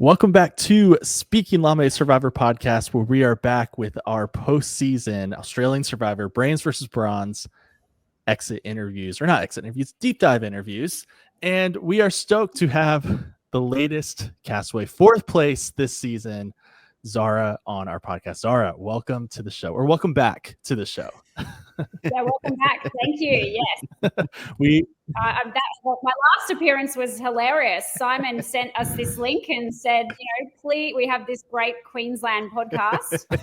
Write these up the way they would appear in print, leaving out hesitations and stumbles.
Welcome back to Speaking Llama, a Survivor podcast, where we are back with our postseason Australian Survivor Brains versus Bronze exit interviews, or not exit interviews, deep dive interviews. And we are stoked to have the latest castaway, fourth place this season, Zara, on our podcast. Zara, welcome to the show, or welcome back to the show. Yeah, welcome back. Thank you. Yes. My last appearance was hilarious. Simon sent us this link and said, please, we have this great Queensland podcast. But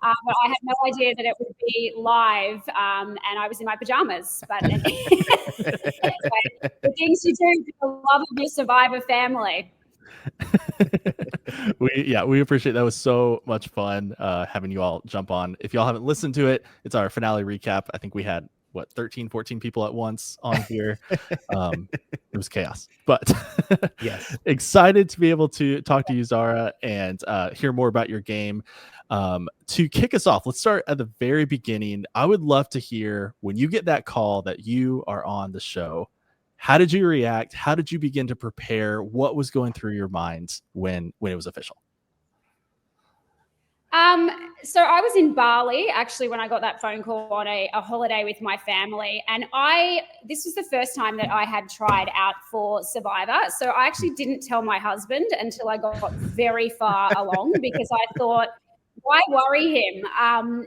I had no idea that it would be live, and I was in my pajamas. But anyway, the things you do for the love of your Survivor family. We appreciate that. Was so much fun having you all jump on. If y'all haven't listened to it, it's our finale recap. I think we had 13, 14 people at once on here. It was chaos, but yes, excited to be able to talk to you, Zara, and hear more about your game. To kick us off, let's start at the very beginning. I would love to hear, when you get that call that you are on the show, how did you react? How did you begin to prepare? What was going through your mind when it was official? So I was in Bali, actually, when I got that phone call on a holiday with my family. And this was the first time that I had tried out for Survivor. So I actually didn't tell my husband until I got very far along, because I thought, why worry him?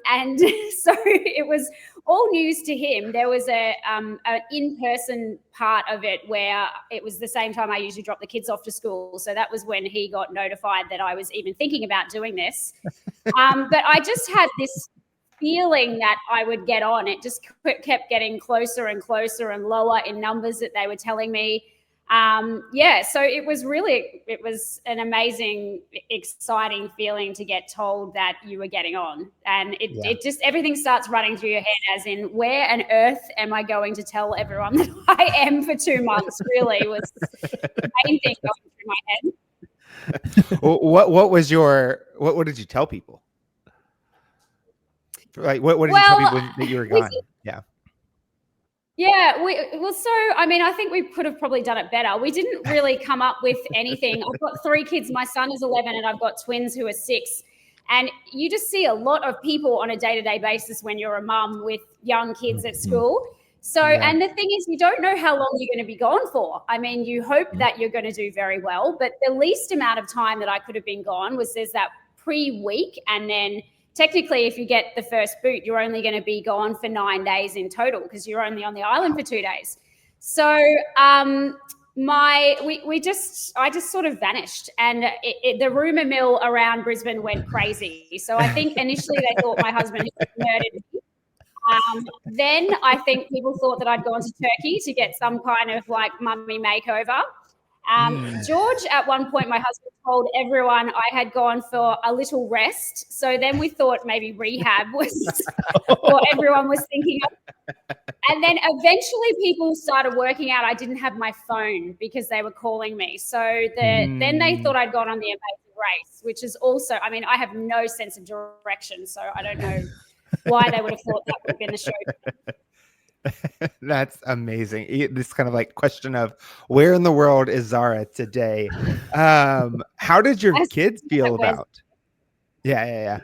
And so it was all news to him. There was an in-person part of it where it was the same time I usually drop the kids off to school. So that was when he got notified that I was even thinking about doing this. But I just had this feeling that I would get on. It just kept getting closer and closer and lower in numbers that they were telling me. So it was an amazing, exciting feeling to get told that you were getting on, and it just, everything starts running through your head, as in, where on earth am I going to tell everyone that I am for 2 months? Really was the main thing going through my head. What did you tell people? Like, what did you tell people that you were gone? I think we could have probably done it better. We didn't really come up with anything. I've got 3 kids. My son is 11 and I've got twins who are 6. And you just see a lot of people on a day-to-day basis when you're a mum with young kids at school. So, and the thing is, you don't know how long you're going to be gone for. I mean, you hope that you're going to do very well, but the least amount of time that I could have been gone there's that pre-week, and then technically, if you get the first boot, you're only going to be gone for 9 days in total, because you're only on the island for 2 days. So I just sort of vanished, and the rumor mill around Brisbane went crazy. So I think initially they thought my husband had murdered me. Then I think people thought that I'd gone to Turkey to get some kind of like mummy makeover. George, at one point, my husband told everyone I had gone for a little rest. So then we thought maybe rehab was what everyone was thinking of. And then eventually people started working out I didn't have my phone because they were calling me. So then they thought I'd gone on the Amazing Race, which is also, I mean, I have no sense of direction. So I don't know why they would have thought that would have been the show. That's amazing. This kind of like question of where in the world is Zara today? How did your kids feel about? Yeah.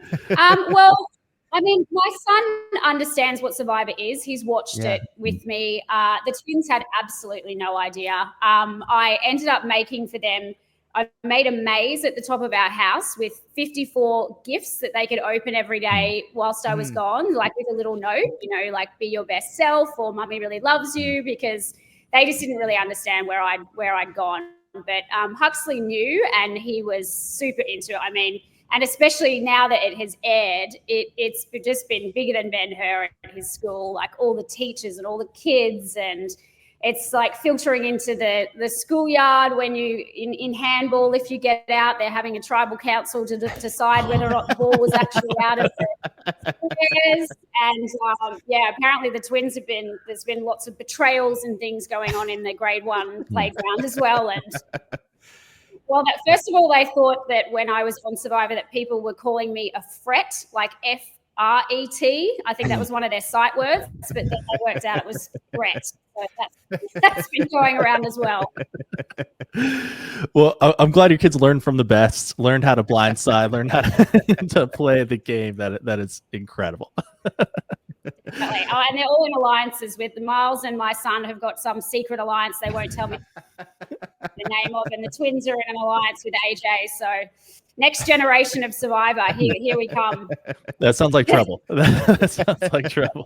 Well, I mean, my son understands what Survivor is. He's watched it with me. The twins had absolutely no idea. I ended up making for them, I made a maze at the top of our house with 54 gifts that they could open every day whilst I was gone, like with a little note, like be your best self, or mummy really loves you, because they just didn't really understand where I'd gone. But Huxley knew, and he was super into it. I mean, and especially now that it has aired, it's just been bigger than Ben-Hur at his school, like all the teachers and all the kids, and it's like filtering into the schoolyard when you in handball. If you get out, they're having a tribal council to decide whether or not the ball was actually out of the squares. And apparently the twins there's been lots of betrayals and things going on in the grade 1 playground as well. And well, first of all, they thought that when I was on Survivor that people were calling me a fret, like FRET. I think that was one of their sight words, but then they worked out it was fret. So that's been going around as well. Well, I'm glad your kids learned from the best, learned how to blindside, learned how to play the game. That is incredible. Definitely. Oh, and they're all in alliances with the Miles and my son have got some secret alliance they won't tell me the name of, and the twins are in an alliance with AJ. So next generation of Survivor, here we come. That sounds like trouble. That sounds like trouble.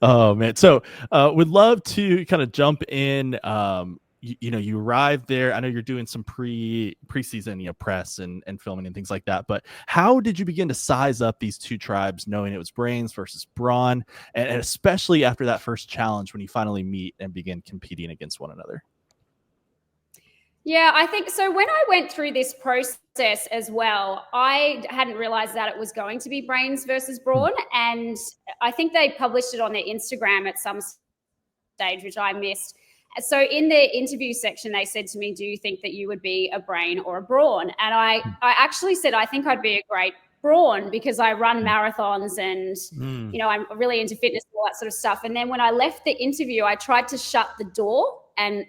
Oh man. So would love to kind of jump in. You arrived there. I know you're doing some preseason, press and filming and things like that. But how did you begin to size up these two tribes, knowing it was Brains versus Brawn, and especially after that first challenge when you finally meet and begin competing against one another? Yeah, I think so. When I went through this process as well, I hadn't realized that it was going to be Brains versus Brawn, and I think they published it on their Instagram at some stage, which I missed. So in the interview section, they said to me, "Do you think that you would be a Brain or a Brawn?" And I actually said, "I think I'd be a great Brawn because I run marathons and I'm really into fitness and all that sort of stuff." And then when I left the interview, I tried to shut the door, and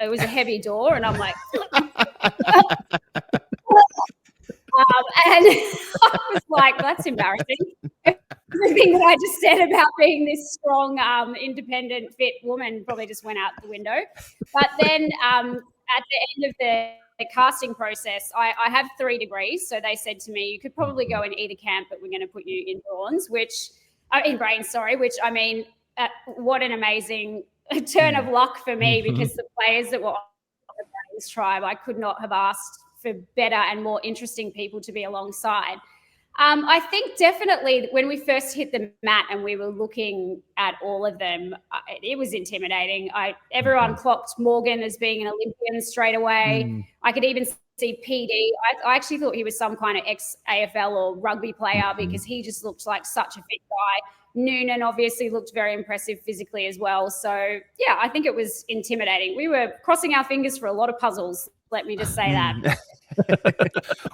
it was a heavy door, and I'm like, and I was like, "That's embarrassing." Everything that I just said about being this strong, independent, fit woman probably just went out the window. But then at the end of the casting process, I have 3 degrees. So they said to me, "You could probably go in either camp, but we're going to put you in Brains," which I mean, what an amazing turn of luck for me, because the players that were on the Brains tribe, I could not have asked for better and more interesting people to be alongside. I think definitely when we first hit the mat and we were looking at all of them, it was intimidating. Everyone clocked Morgan as being an Olympian straight away. I could even see PD. I actually thought he was some kind of ex-AFL or rugby player because he just looked like such a fit guy. Noonan obviously looked very impressive physically as well. So, yeah, I think it was intimidating. We were crossing our fingers for a lot of puzzles. Let me just say that.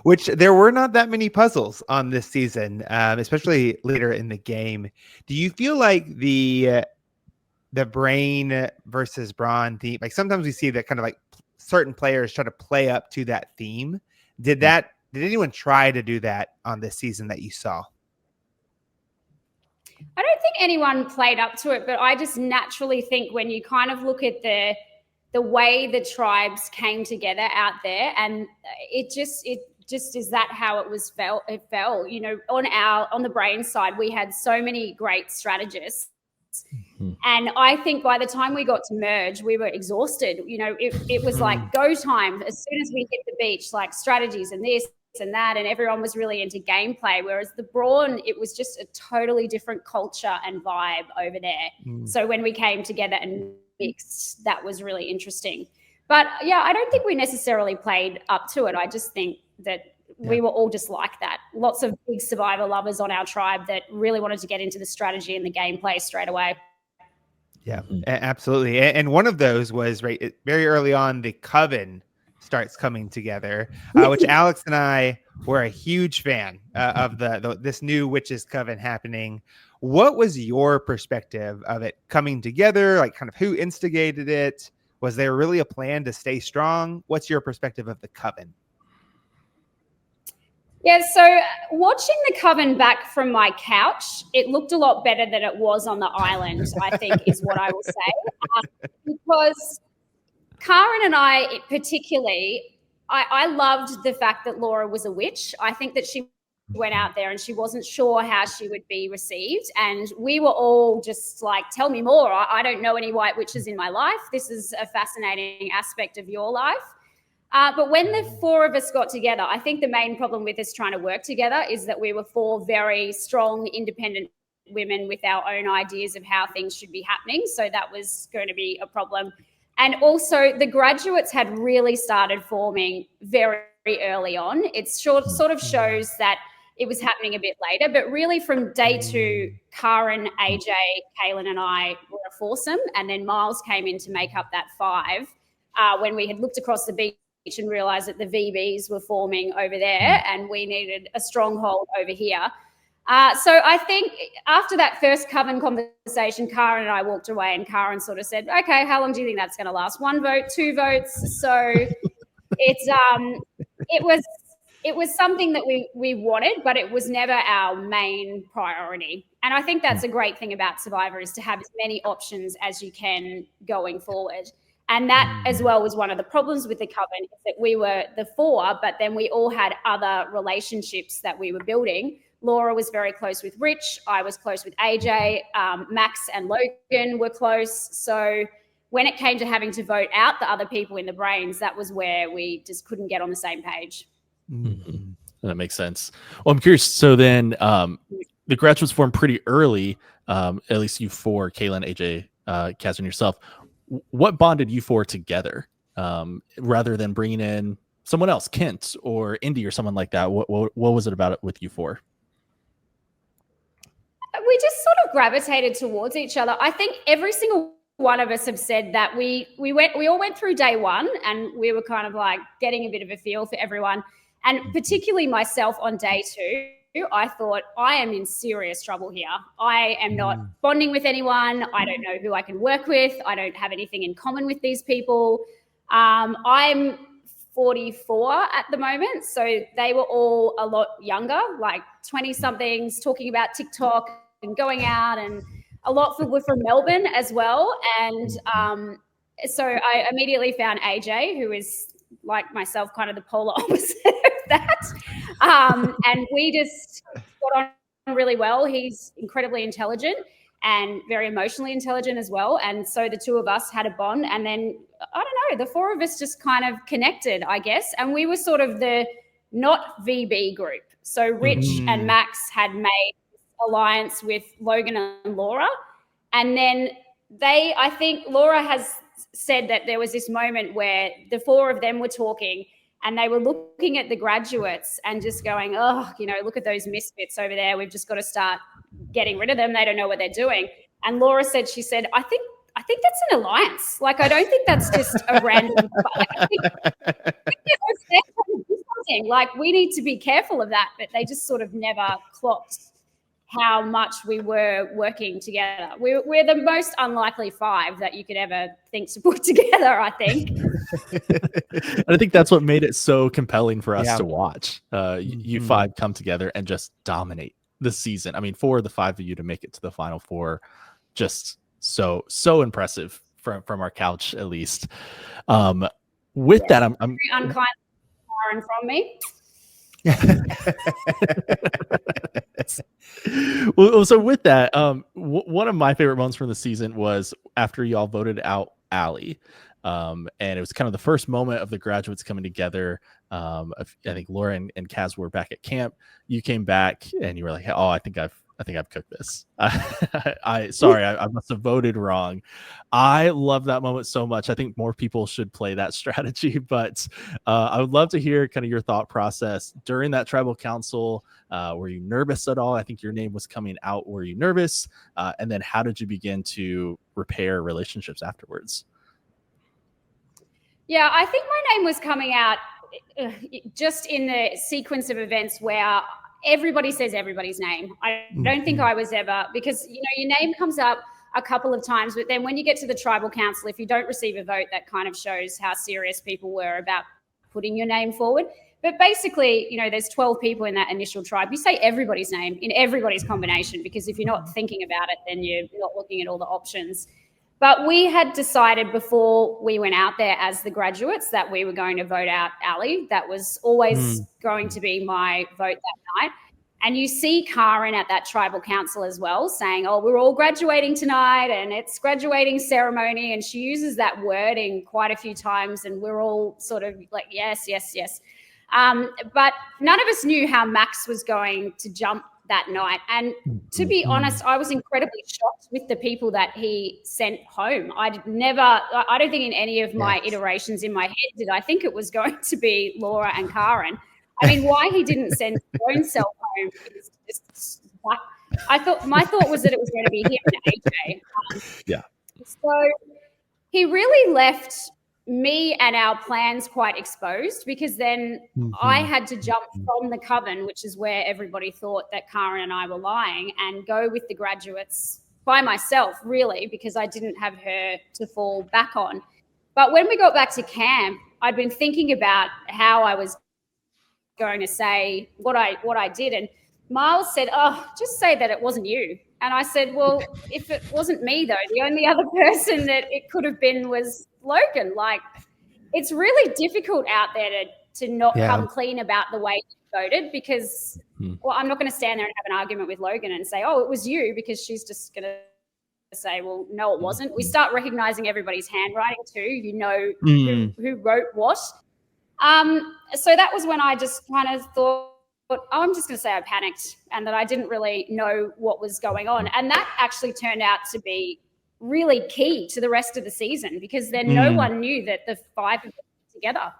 Which there were not that many puzzles on this season, especially later in the game. Do you feel like the Brain versus Brawn theme, like sometimes we see that kind of like certain players try to play up to that theme? Did anyone try to do that on this season that you saw? I don't think anyone played up to it, but I just naturally think when you kind of look at the way the tribes came together out there, and it just is that how it was felt. It fell, on the Brain side, we had so many great strategists. And I think by the time we got to merge, we were exhausted. It was like go time. As soon as we hit the beach, like strategies and this and that, and everyone was really into gameplay. Whereas the Brawn, it was just a totally different culture and vibe over there. So when we came together and mixed, that was really interesting. But yeah, I don't think we necessarily played up to it. I just think that we were all just like that. Lots of big Survivor lovers on our tribe that really wanted to get into the strategy and the gameplay straight away. Yeah, absolutely. And one of those was very early on, the Coven starts coming together, which Alex and I were a huge fan of this new Witches Coven happening. What was your perspective of it coming together? Like, kind of who instigated it? Was there really a plan to stay strong? What's your perspective of the Coven? Yeah, so watching the Coven back from my couch, it looked a lot better than it was on the island, I think is what I will say. Because Karen and I particularly, I loved the fact that Laura was a witch. I think that she went out there and she wasn't sure how she would be received. And we were all just like, tell me more. I don't know any white witches in my life. This is a fascinating aspect of your life. But when the 4 of us got together, I think the main problem with us trying to work together is that we were 4 very strong, independent women with our own ideas of how things should be happening. So that was going to be a problem. And also the graduates had really started forming very early on. It sort of shows that it was happening a bit later, but really from day 2, Karen, AJ, Kaylin and I were a foursome, and then Miles came in to make up that 5 when we had looked across the beach and realised that the VBs were forming over there and we needed a stronghold over here. So I think after that first Coven conversation, Karen and I walked away, and Karen sort of said, okay, how long do you think that's going to last? 1 vote, 2 votes? So it was something that we wanted, but it was never our main priority. And I think that's a great thing about Survivor, is to have as many options as you can going forward. And that as well was one of the problems with the Coven, is that we were the 4, but then we all had other relationships that we were building. Laura was very close with Rich. I was close with AJ. Max and Logan were close. So when it came to having to vote out the other people in the Brains, that was where we just couldn't get on the same page. Mm-hmm. That makes sense. Well, I'm curious. So then the graduates formed pretty early, at least you 4, Kaylin, AJ, Kaz, and yourself. What bonded you 4 together rather than bringing in someone else, Kent or Indy or someone like that? What was it about it with you 4? We just sort of gravitated towards each other. I think every single one of us have said that we all went through day 1, and we were kind of like getting a bit of a feel for everyone. And particularly myself on day 2, I thought, I am in serious trouble here. I am not bonding with anyone. I don't know who I can work with. I don't have anything in common with these people. I'm 44 at the moment. So they were all a lot younger, like 20-somethings, talking about TikTok and going out, and a lot were from Melbourne as well. And so I immediately found AJ, who is like myself, kind of the polar opposite of that. And we just got on really well. He's incredibly intelligent and very emotionally intelligent as well. And so the 2 of us had a bond. And then, I don't know, the 4 of us just kind of connected, I guess. And we were sort of the not VB group. So Rich and Max had made alliance with Logan and Laura. And then I think Laura has said that there was this moment where the 4 of them were talking, and they were looking at the graduates and just going, oh, look at those misfits over there. We've just got to start getting rid of them. They don't know what they're doing. And Laura said, I think that's an alliance. Like, I don't think that's just a random. I think they're trying to do something. Like, we need to be careful of that. But they just sort of never clocked how much we were working together. We're the most unlikely 5 that you could ever think to put together, I think. And I think that's what made it so compelling for us to watch. You 5 come together and just dominate the season. I mean, for the 5 of you to make it to the final 4, just so impressive from our couch, at least. With that, I'm very unkind from me. Well, so with that, one of my favorite moments from the season was after y'all voted out Allie, and it was kind of the first moment of the graduates coming together. I think Laura and Kaz were back at camp. You came back and you were like, "Oh, I think I've cooked this. I must have voted wrong." I love that moment so much. I think more people should play that strategy, but I would love to hear kind of your thought process during that tribal council. Were you nervous at all? I think your name was coming out. Were you nervous? And then how did you begin to repair relationships afterwards? Yeah, I think my name was coming out just in the sequence of events where everybody says everybody's name. I don't think I was ever, because your name comes up a couple of times, but then when you get to the tribal council, if you don't receive a vote, that kind of shows how serious people were about putting your name forward. But basically, there's 12 people in that initial tribe. You say everybody's name in everybody's combination, because if you're not thinking about it, then you're not looking at all the options. But we had decided before we went out there as the graduates that we were going to vote out Allie. That was always going to be my vote that night. And you see Karen at that tribal council as well saying, oh, we're all graduating tonight and it's graduating ceremony. And she uses that wording quite a few times and we're all sort of like, yes, yes, yes. But none of us knew how Max was going to jump that night. And to be honest, I was incredibly shocked with the people that he sent home. I don't think in any of my iterations in my head did I think it was going to be Laura and Karen. I mean, why he didn't send his own self home is just my thought was that it was going to be him and AJ. Yeah. So he really left me and our plans quite exposed, because then I had to jump from the coven, which is where everybody thought that Karen and I were lying, and go with the graduates by myself, really, because I didn't have her to fall back on. But when we got back to camp, I'd been thinking about how I was going to say what I did, and Miles said, "Oh, just say that it wasn't you." And I said, "Well, if it wasn't me, though, the only other person that it could have been was Logan." Like, it's really difficult out there to not come clean about the way you voted, because, well, I'm not going to stand there and have an argument with Logan and say, "Oh, it was you," because she's just going to say, "Well, no, it wasn't." We start recognizing everybody's handwriting too. You know who wrote what. So that was when I just kind of thought, oh, I'm just going to say I panicked and that I didn't really know what was going on. And that actually turned out to be really key to the rest of the season, because then no one knew that the 5 of them were together.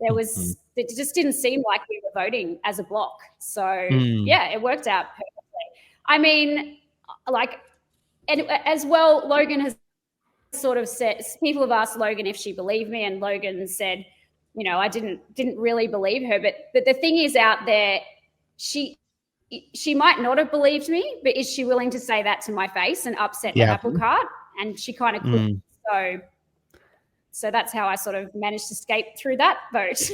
There was, it just didn't seem like we were voting as a block. So yeah, it worked out perfectly. I mean, like, and as well, Logan has sort of said, people have asked Logan if she believed me, and Logan said, you know, I didn't really believe her. But the thing is, out there, she might not have believed me, but is she willing to say that to my face and upset the apple cart? And she kind of couldn't. So that's how I sort of managed to escape through that vote.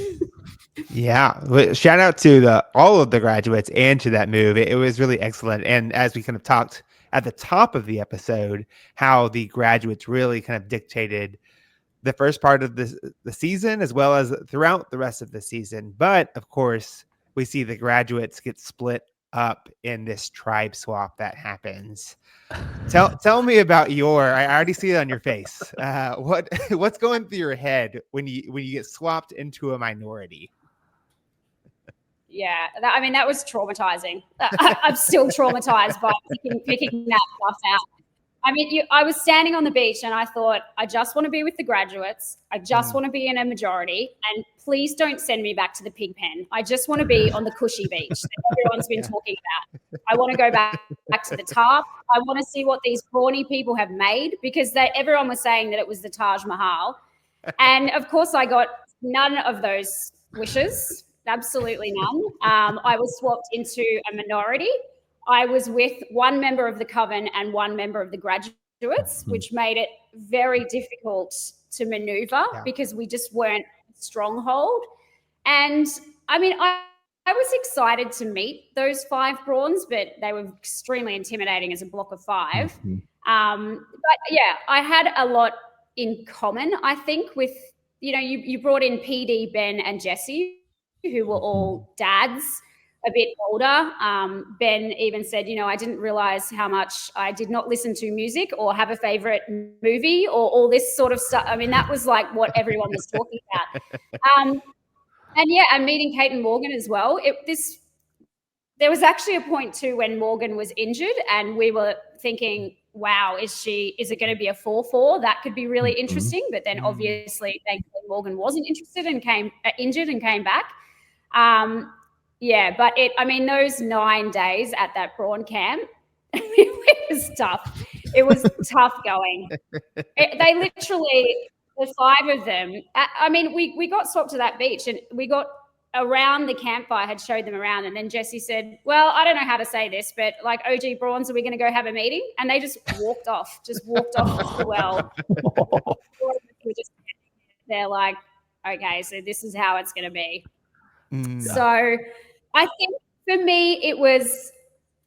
Yeah. Shout out to all of the graduates and to that move. It was really excellent. And as we kind of talked at the top of the episode, how the graduates really kind of dictated the first part of the season, as well as throughout the rest of the season. But of course, we see the graduates get split up in this tribe swap that happens. Tell me about I already see it on your face. What's going through your head when you get swapped into a minority? Yeah, I mean, that was traumatizing. I'm still traumatized by picking that stuff out. I mean, I was standing on the beach and I thought, I just want to be with the graduates. I just want to be in a majority. And please don't send me back to the pig pen. I just want to be on the cushy beach that everyone's been talking about. I want to go back to the tarp. I want to see what these prawny people have made, because everyone was saying that it was the Taj Mahal. And of course, I got none of those wishes. Absolutely none. I was swapped into a minority. I was with one member of the coven and one member of the graduates, which made it very difficult to maneuver because we just weren't a stronghold. And I mean, I was excited to meet those 5 brawns, but they were extremely intimidating as a block of 5. But yeah, I had a lot in common, I think, with, you know, you brought in PD, Ben, and Jesse, who were all dads, a bit older. Ben even said, you know, I didn't realize how much I did not listen to music or have a favorite movie or all this sort of stuff. I mean, that was like what everyone was talking about. And yeah, and meeting Kate and Morgan as well. There was actually a point too when Morgan was injured and we were thinking, wow, is it going to be a 4-4? That could be really interesting. But then obviously, thankfully, Morgan wasn't interested and injured and came back. Yeah, but I mean, those 9 days at that prawn camp, it was tough. It was tough going. They literally, the 5 of them, I mean, we got swapped to that beach and we got around the campfire, had showed them around. And then Jesse said, well, I don't know how to say this, but like, OG Brawns, are we going to go have a meeting? And they just walked off the well. They're like, okay, so this is how it's going to be. So I think for me,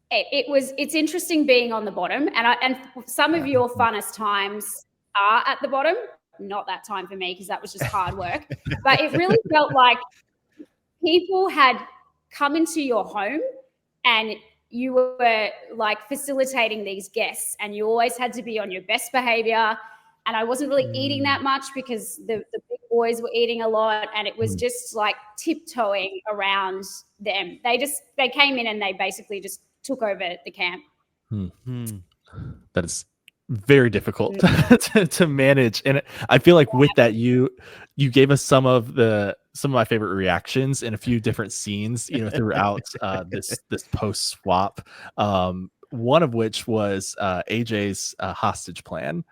it's interesting being on the bottom, and some of your funnest times are at the bottom. Not that time for me, because that was just hard work, but it really felt like people had come into your home and you were like facilitating these guests, and you always had to be on your best behavior. And I wasn't really eating that much because the big boys were eating a lot, and it was just like tiptoeing around them. They came in and they basically just took over the camp. That is very difficult to manage. And I feel like with that, you gave us some of my favorite reactions in a few different scenes, you know, throughout this post swap. One of which was AJ's hostage plan.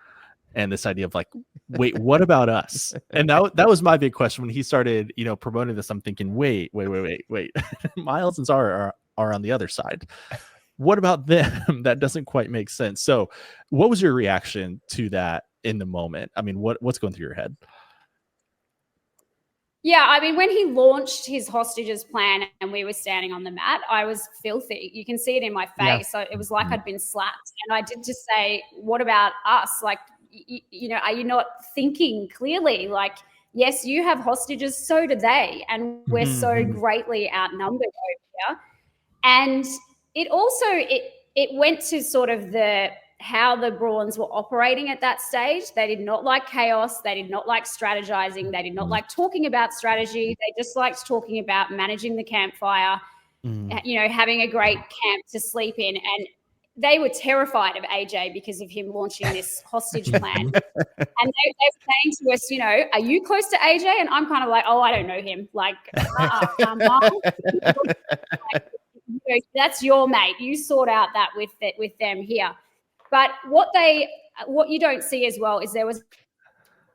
and this idea of like, wait, what about us? And that was my big question when he started, promoting this. I'm thinking, wait. Miles and Zara are on the other side. What about them? That doesn't quite make sense. So what was your reaction to that in the moment? I mean, what's going through your head? Yeah, I mean, when he launched his hostages plan and we were standing on the mat, I was filthy. You can see it in my face. Yeah. So it was like I'd been slapped. And I did just say, what about us? Like, are you not thinking clearly? Like, yes, you have hostages, so do they. And we're so greatly outnumbered over here. And it also, it went to sort of how the Brawns were operating at that stage. They did not like chaos. They did not like strategizing. They did not like talking about strategy. They just liked talking about managing the campfire, having a great camp to sleep in. And they were terrified of AJ because of him launching this hostage plan. And they were saying to us, are you close to AJ? And I'm kind of like, oh, I don't know him. Like, that's your mate. You sort out that with them here. But what you don't see as well is there was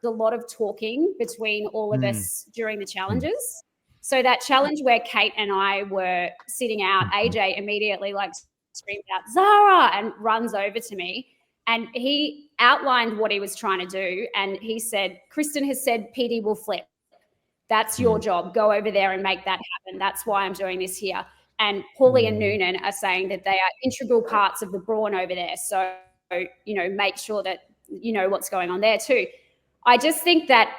a lot of talking between all of us during the challenges. So that challenge where Kate and I were sitting out, AJ immediately like screamed out, Zara, and runs over to me. And he outlined what he was trying to do. And he said, Kristen has said PD will flip. That's your job. Go over there and make that happen. That's why I'm doing this here. And Paulie and Noonan are saying that they are integral parts of the Brawn over there. So, make sure that you know what's going on there too. I just think that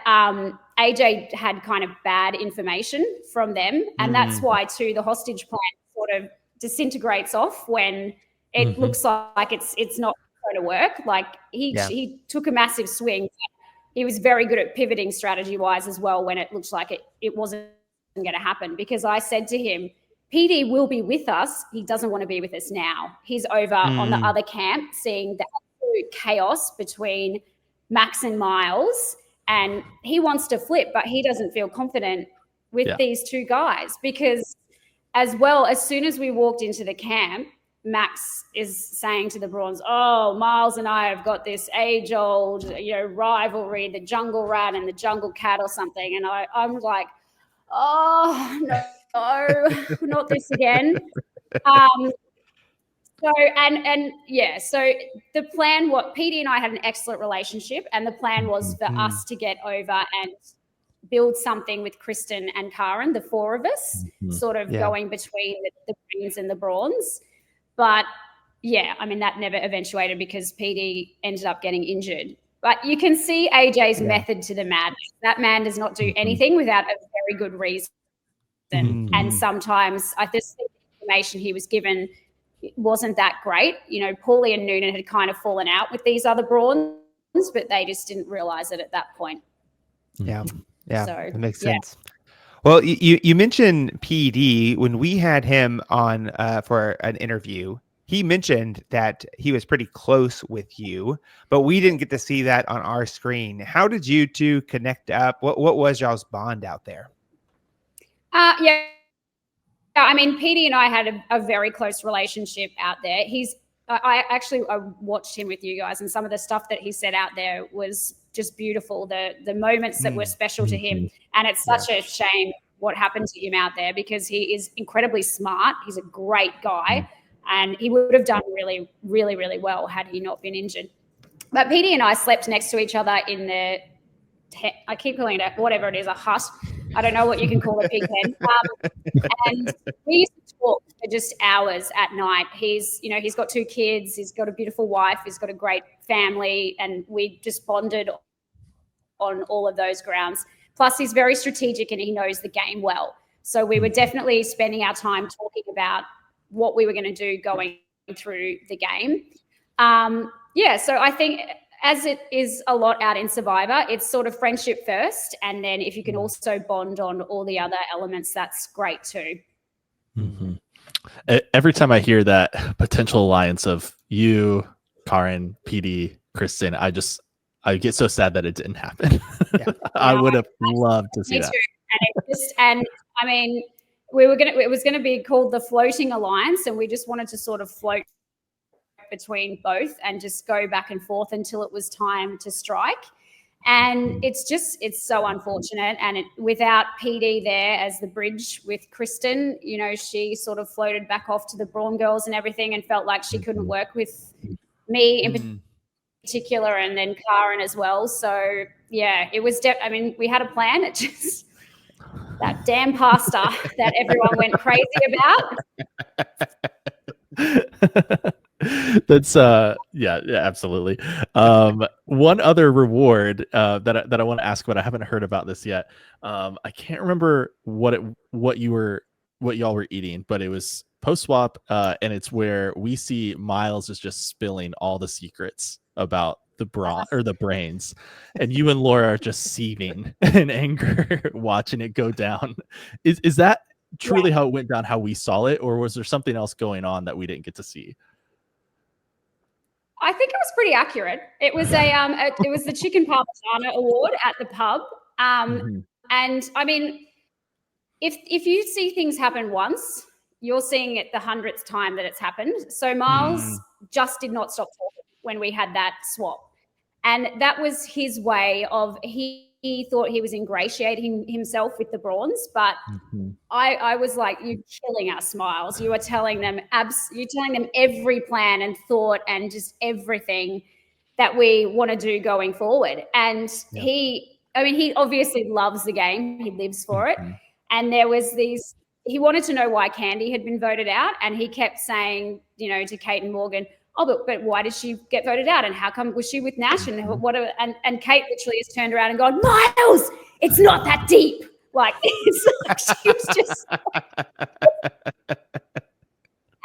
AJ had kind of bad information from them. And that's why too, the hostage plan sort of disintegrates off when it looks like it's not going to work. Like he took a massive swing. He was very good at pivoting strategy wise as well when it looked like it wasn't going to happen, because I said to him, PD will be with us. He doesn't want to be with us now. He's over on the other camp seeing the absolute chaos between Max and Miles, and he wants to flip, but he doesn't feel confident with these two guys, because as well, as soon as we walked into the camp, Max is saying to the Brawns, oh, Miles and I have got this age-old, rivalry, the jungle rat and the jungle cat or something. And I'm like, oh, no, not this again. So the plan, PD and I had an excellent relationship, and the plan was for us to get over and build something with Kristen and Karen, the four of us, sort of going between the Brains and the Brawns. But that never eventuated because PD ended up getting injured. But you can see AJ's method to the madness. That man does not do anything without a very good reason. And sometimes I just think the information he was given wasn't that great. Paulie and Noonan had kind of fallen out with these other Brawns, but they just didn't realize it at that point. Yeah, so, that makes sense. Yeah. Well, you mentioned PD. When we had him on for an interview, he mentioned that he was pretty close with you, but we didn't get to see that on our screen. How did you two connect up? What was y'all's bond out there? I mean, PD and I had a very close relationship out there. I watched him with you guys, and some of the stuff that he said out there was just beautiful. The moments that were special to him, and it's such a shame what happened to him out there, because he is incredibly smart. He's a great guy, and he would have done really, really, really well had he not been injured. But PD and I slept next to each other in the I keep calling it whatever it is, a hut. I don't know what you can call a pig pen. And we used to talk for just hours at night. He's got 2 kids. He's got a beautiful wife. He's got a great family. And we just bonded on all of those grounds. Plus, he's very strategic and he knows the game well. So we were definitely spending our time talking about what we were going to do going through the game. So I think, as it is a lot out in Survivor, it's sort of friendship first. And then if you can also bond on all the other elements, that's great too. Every time I hear that potential alliance of you, Karen, PD, Kristen, I get so sad that it didn't happen. I would have loved to see that. And I mean, it was going to be called the Floating Alliance, and we just wanted to sort of float between both and just go back and forth until it was time to strike. And it's so unfortunate. And without PD there as the bridge with Kristen, you know, she sort of floated back off to the Brawn girls and everything and felt like she couldn't work with me in particular, and then Karen as well. So yeah, it was, I mean, we had a plan. It just, that damn pasta that everyone went crazy about. That's yeah, absolutely. One other reward that I want to ask about, I haven't heard about this yet. I can't remember what y'all were eating, but it was post swap, and it's where we see Miles is just spilling all the secrets about the brains, and you and Laura are just seething in anger watching it go down. Is that truly how it went down, how we saw it, or was there something else going on that we didn't get to see? I think it was pretty accurate. It was it was the Chicken Parmigiana Award at the pub. And I mean, if you see things happen once, you're seeing it the 100th time that it's happened. So Miles just did not stop talking when we had that swap. And that was his way of, he thought he was ingratiating himself with the Brawns, but I was like, you're killing us, Miles. You are telling them every plan and thought and just everything that we want to do going forward. And he obviously loves the game. He lives for it. And there was he wanted to know why Candy had been voted out. And he kept saying, you know, to Kate and Morgan, oh, but why did she get voted out? And how come was she with Nash? And and Kate literally has turned around and gone, Miles, it's not that deep. Like, it's like she was just,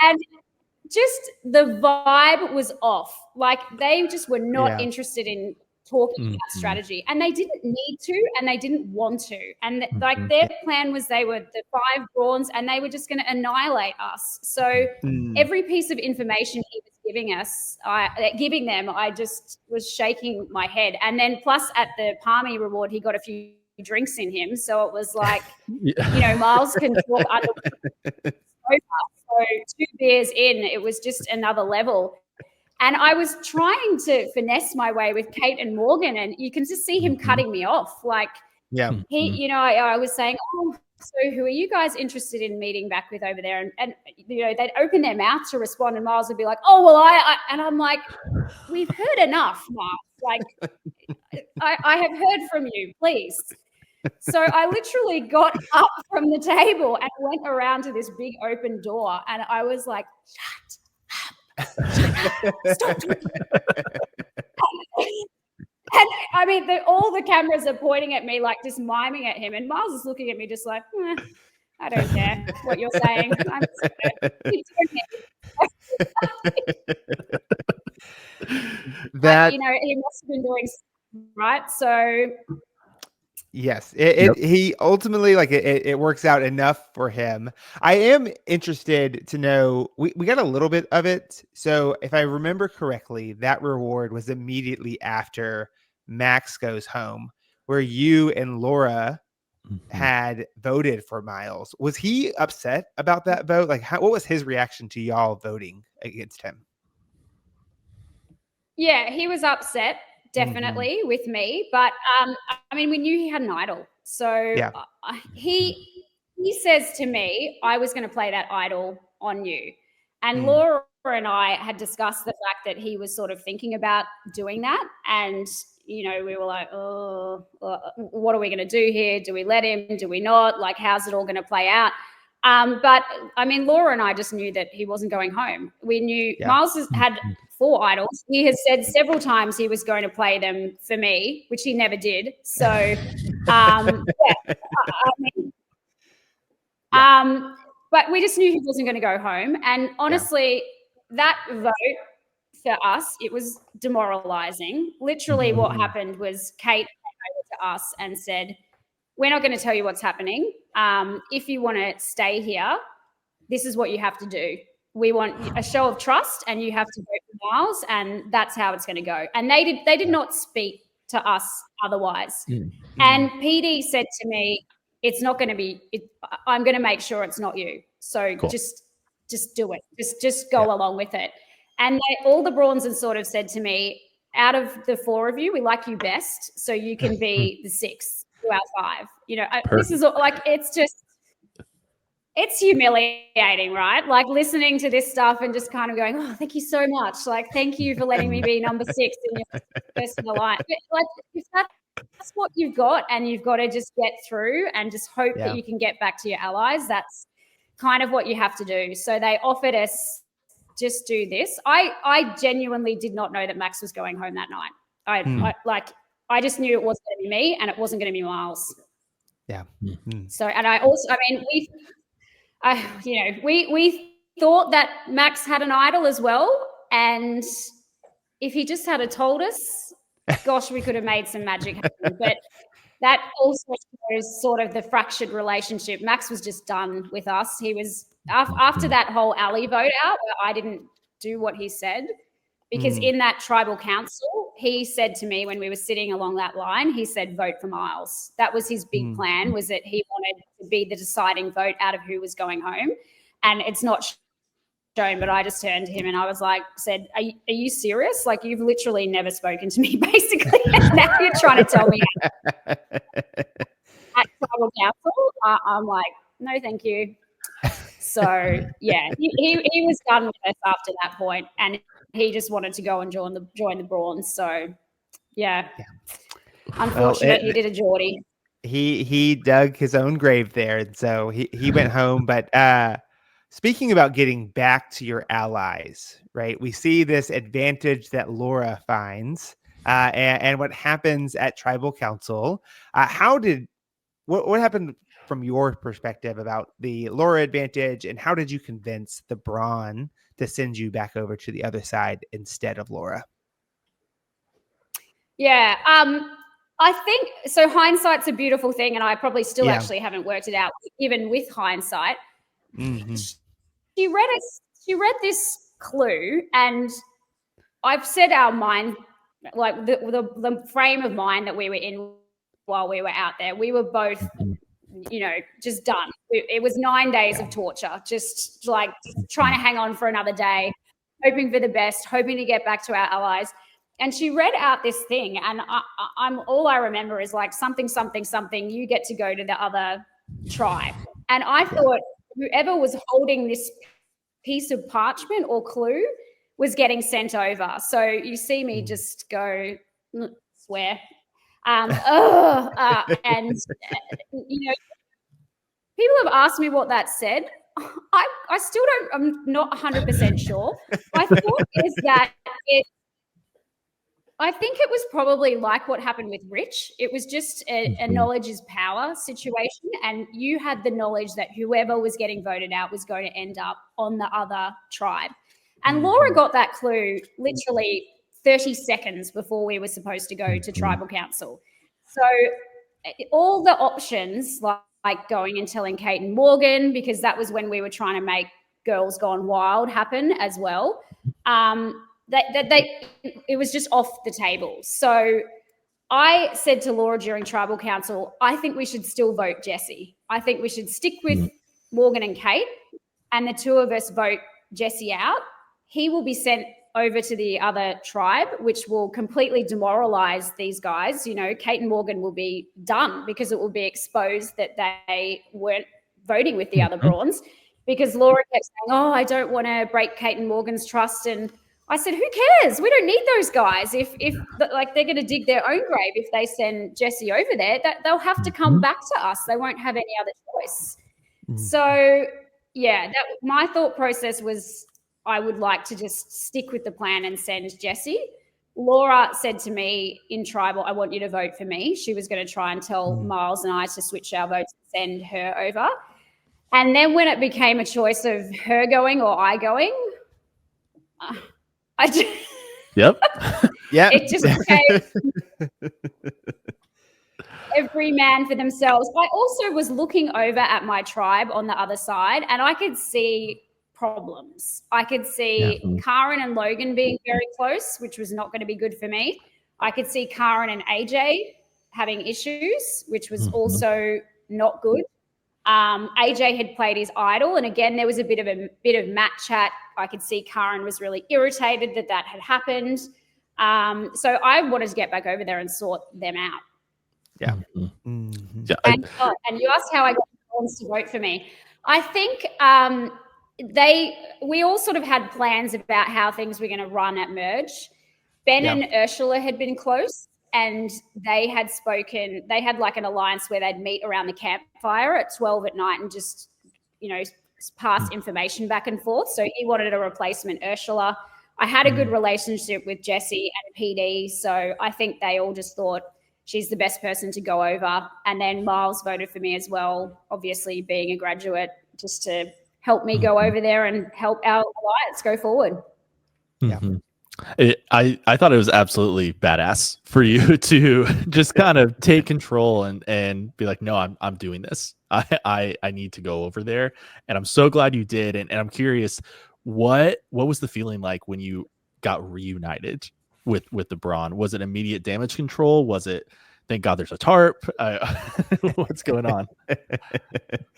and just the vibe was off. Like, they just were not interested in talking about strategy, and they didn't need to, and they didn't want to. And like, their plan was they were the 5 Brawns, and they were just going to annihilate us. So every piece of information he was giving them, I just was shaking my head. And then plus at the Palmy reward, he got a few drinks in him, so it was like, you know, Miles can talk under so 2 beers in, it was just another level. And I was trying to finesse my way with Kate and Morgan, and you can just see him cutting me off. Like, he, you know, I was saying, oh, so who are you guys interested in meeting back with over there? And you know, they'd open their mouth to respond, and Miles would be like, oh, well, and I'm like, we've heard enough, Miles. Like, I have heard from you, please. So I literally got up from the table and went around to this big open door, and I was like, shut up, stop talking. And I mean, all the cameras are pointing at me, like just miming at him, and Miles is looking at me just like, I don't care what you're saying. I'm just keep that, you know, he must have been doing right. So yes, he ultimately, like, it works out enough for him. I am interested to know, we got a little bit of it. So if I remember correctly, that reward was immediately after Max goes home, where you and Laura had voted for Miles. Was he upset about that vote? Like, what was his reaction to y'all voting against him? Yeah, he was upset, definitely, with me. But I mean, we knew he had an idol. So he says to me, I was going to play that idol on you. And Laura and I had discussed the fact that he was sort of thinking about doing that. And, you know, we were like, oh, what are we going to do here? Do we let him? Do we not? Like, how's it all going to play out? But I mean, Laura and I just knew that he wasn't going home. We knew Miles had 4 idols. He has said several times he was going to play them for me, which he never did. So, but we just knew he wasn't going to go home. And honestly, that vote for us, it was demoralizing. Literally what happened was Kate came over to us and said, we're not going to tell you what's happening. If you want to stay here, this is what you have to do. We want a show of trust, and you have to vote for Miles, and that's how it's going to go. And they did not speak to us otherwise. And PD said to me, it's not going to be, I'm going to make sure it's not you. So just do it. Just go along with it. And all the Brawns sort of said to me, out of the 4 of you, we like you best, so you can be the 6th to our 5. You know, this is like, it's humiliating, right? Like listening to this stuff and just kind of going, oh, thank you so much. Like, thank you for letting me be number 6 in your personal life. But like, if that's what you've got, and you've got to just get through and just hope that you can get back to your allies, that's kind of what you have to do. So they offered us, just do this. I genuinely did not know that Max was going home that night. I just knew it wasn't going to be me, and it wasn't going to be Miles. Yeah. So, and we thought that Max had an idol as well, and if he just had told us, gosh, we could have made some magic happen. But that also shows sort of the fractured relationship. Max was just done with us. He was after that whole alley vote out where I didn't do what he said, because in that tribal council, he said to me when we were sitting along that line, he said, vote for Miles. That was his big plan, was that he wanted to be the deciding vote out of who was going home. And it's not shown, but I just turned to him and I was like, said, are you serious? Like, you've literally never spoken to me, basically. And now you're trying to tell me at tribal council. I'm like, no, thank you. So yeah, he was done with us after that point, and he just wanted to go and join the Brawns. So yeah. Unfortunate, he did a Geordie. He dug his own grave there, and so he went home. But speaking about getting back to your allies, right? We see this advantage that Laura finds, and what happens at Tribal Council. What happened from your perspective about the Laura advantage, and how did you convince the Brawn to send you back over to the other side instead of Laura? Yeah, I think so. Hindsight's a beautiful thing, and I probably still actually haven't worked it out, even with hindsight. Mm-hmm. She read this clue, and I've said our mind, like the frame of mind that we were in while we were out there. We were both, just done. It was 9 days of torture, just trying to hang on for another day, hoping for the best, hoping to get back to our allies. And she read out this thing, and all I remember is like something, you get to go to the other tribe. And I thought whoever was holding this piece of parchment or clue was getting sent over. So you see me just go, swear. And people have asked me what that said. I still don't, I'm not 100% sure. My thought is that I think it was probably like what happened with Rich. It was just a knowledge is power situation. And you had the knowledge that whoever was getting voted out was going to end up on the other tribe. And Laura got that clue literally 30 seconds before we were supposed to go to tribal council. So all the options, like going and telling Kate and Morgan, because that was when we were trying to make Girls Gone Wild happen as well. It was just off the table. So I said to Laura during tribal council, I think we should still vote Jessie. I think we should stick with Morgan and Kate, and the two of us vote Jessie out. He will be sent over to the other tribe, which will completely demoralize these guys. Kate and Morgan will be done because it will be exposed that they weren't voting with the other Brawns, because Laura kept saying, oh, I don't want to break Kate and Morgan's trust. And I said, who cares? We don't need those guys. If they're going to dig their own grave if they send Jessie over there, that they'll have to come back to us. They won't have any other choice. So yeah, my thought process was I would like to just stick with the plan and send Jessie. Laura said to me in tribal, I want you to vote for me. She was going to try and tell Miles and I to switch our votes and send her over. And then when it became a choice of her going or I going, Yep. It just became every man for themselves. I also was looking over at my tribe on the other side, and I could see problems. I could see Karen and Logan being very close, which was not going to be good for me. I could see Karen and AJ having issues, which was also not good. AJ had played his idol, and again there was a bit of mat chat. I could see Karen was really irritated that had happened. So I wanted to get back over there and sort them out. Yeah. Mm-hmm. Mm-hmm. Yeah, And you asked how I got Collins to vote for me. I think we all sort of had plans about how things were going to run at Merge. Ben and Ursula had been close, and they had spoken. They had like an alliance where they'd meet around the campfire at 12 at night and just, pass information back and forth. So he wanted a replacement Ursula. I had a good relationship with Jessie and PD, so I think they all just thought she's the best person to go over. And then Miles voted for me as well, obviously being a graduate, just to help me go over there and help our alliance go forward. Yeah. I thought it was absolutely badass for you to just kind of take control and be like, no, I'm doing this. I need to go over there. And I'm so glad you did. And I'm curious, what was the feeling like when you got reunited with the Brawn? Was it immediate damage control? Was it, thank God there's a tarp? What's going on?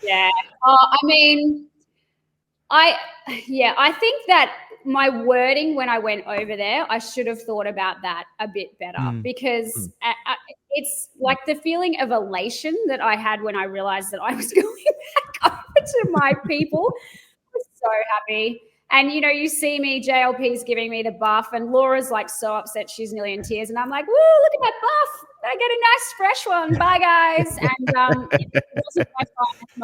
Yeah. I think that my wording when I went over there, I should have thought about that a bit better because it's like the feeling of elation that I had when I realized that I was going back over to my people. I was so happy. And, you see me, JLP's giving me the buff, and Laura's like so upset she's nearly in tears. And I'm like, woo, look at that buff. I get a nice fresh one. Bye, guys. And it wasn't my finest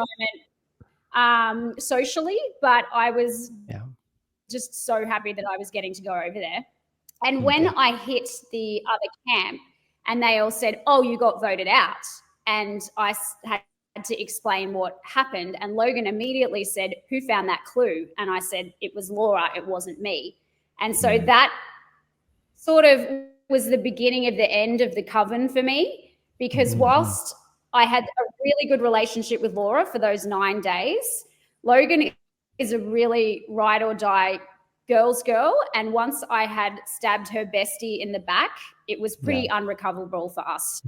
moment socially, but I was just so happy that I was getting to go over there. And when I hit the other camp and they all said, oh, you got voted out, and I had to explain what happened, and Logan immediately said, who found that clue? And I said, it was Laura, it wasn't me. And so that sort of was the beginning of the end of the coven for me, because whilst I had a really good relationship with Laura for those 9 days, Logan is a really ride or die girl's girl. And once I had stabbed her bestie in the back, it was pretty unrecoverable for us.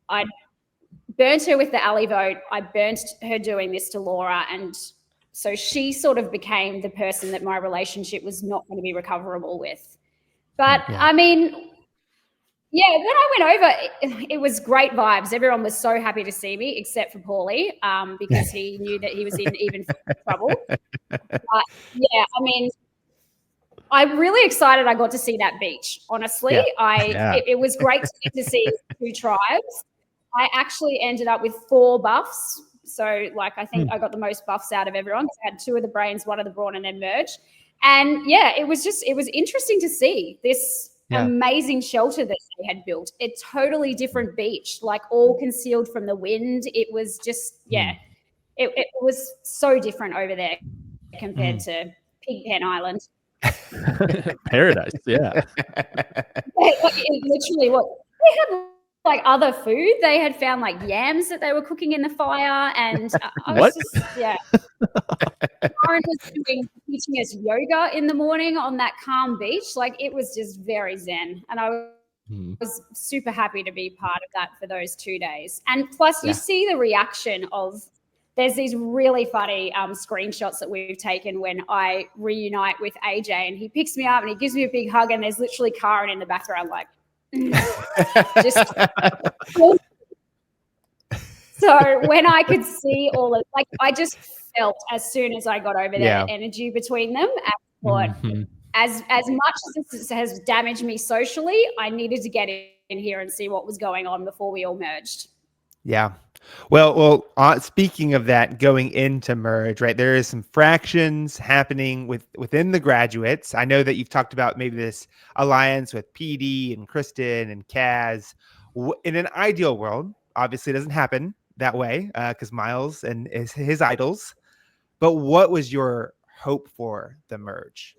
I'd burnt her with the alley vote. I burnt her doing this to Laura. And so she sort of became the person that my relationship was not going to be recoverable with. But when I went over, it was great vibes. Everyone was so happy to see me, except for Paulie, because he knew that he was in even trouble. But I'm really excited I got to see that beach, honestly. It was great to see 2 tribes. I actually ended up with 4 buffs. So, I think I got the most buffs out of everyone. I had 2 of the brains, 1 of the brawn, and then merge. And, it was interesting to see this amazing shelter that they had built. A totally different beach, all concealed from the wind. It was just, it was so different over there compared to Pigpen Island. Paradise, yeah. Literally, they had other food. They had found yams that they were cooking in the fire, and I was Karen was teaching us yoga in the morning on that calm beach. It was just very zen, and I was super happy to be part of that for those 2 days. And plus, you see the reaction of. There's these really funny screenshots that we've taken when I reunite with AJ, and he picks me up and he gives me a big hug, and there's literally Karen in the background just so when I could see all of I just felt as soon as I got over there the energy between them, and thought as much as this has damaged me socially, I needed to get in here and see what was going on before we all merged. Yeah. Well, speaking of that, going into merge, right, there is some fractions happening within the graduates. I know that you've talked about maybe this alliance with PD and Kristen and Kaz. In an ideal world, obviously it doesn't happen that way because Miles and his idols. But what was your hope for the merge?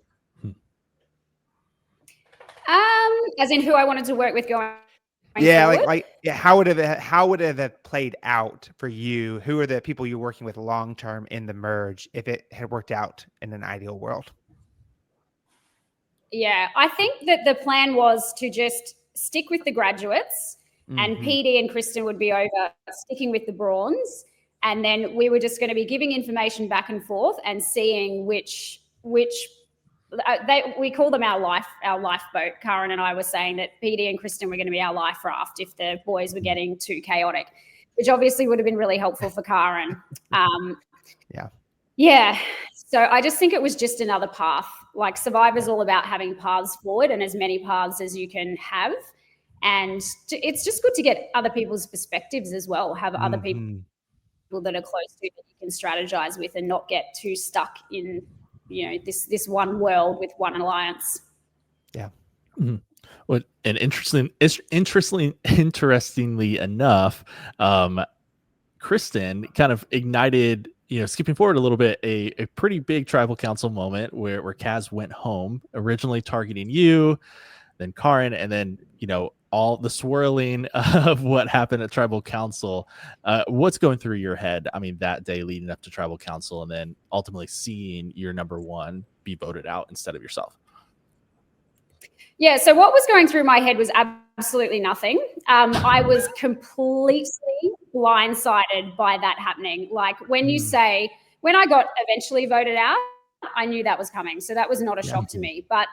As in who I wanted to work with going forward? How would it have played out for you? Who are the people you're working with long term in the merge if it had worked out in an ideal world? Yeah, I think that the plan was to just stick with the graduates, and PD and Kristen would be over sticking with the brawns. And then we were just going to be giving information back and forth and seeing which we call them our lifeboat. Karen and I were saying that PD and Kristen were going to be our life raft if the boys were getting too chaotic, which obviously would have been really helpful for Karen. Yeah. So I just think it was just another path. Like Survivor's all about having paths forward and as many paths as you can have. And it's just good to get other people's perspectives as well, have other people that are close to you that you can strategize with and not get too stuck in, this one world with one alliance. Yeah. Mm-hmm. Well, and interestingly enough, Kristen kind of ignited, skipping forward a little bit, a pretty big tribal council moment where Kaz went home, originally targeting you, then Karen, and then, all the swirling of what happened at tribal council. What's going through your head? I mean, that day leading up to tribal council and then ultimately seeing your number one be voted out instead of yourself. Yeah, so what was going through my head was absolutely nothing. I was completely blindsided by that happening. Like when I got eventually voted out, I knew that was coming. So that was not a shock to me. But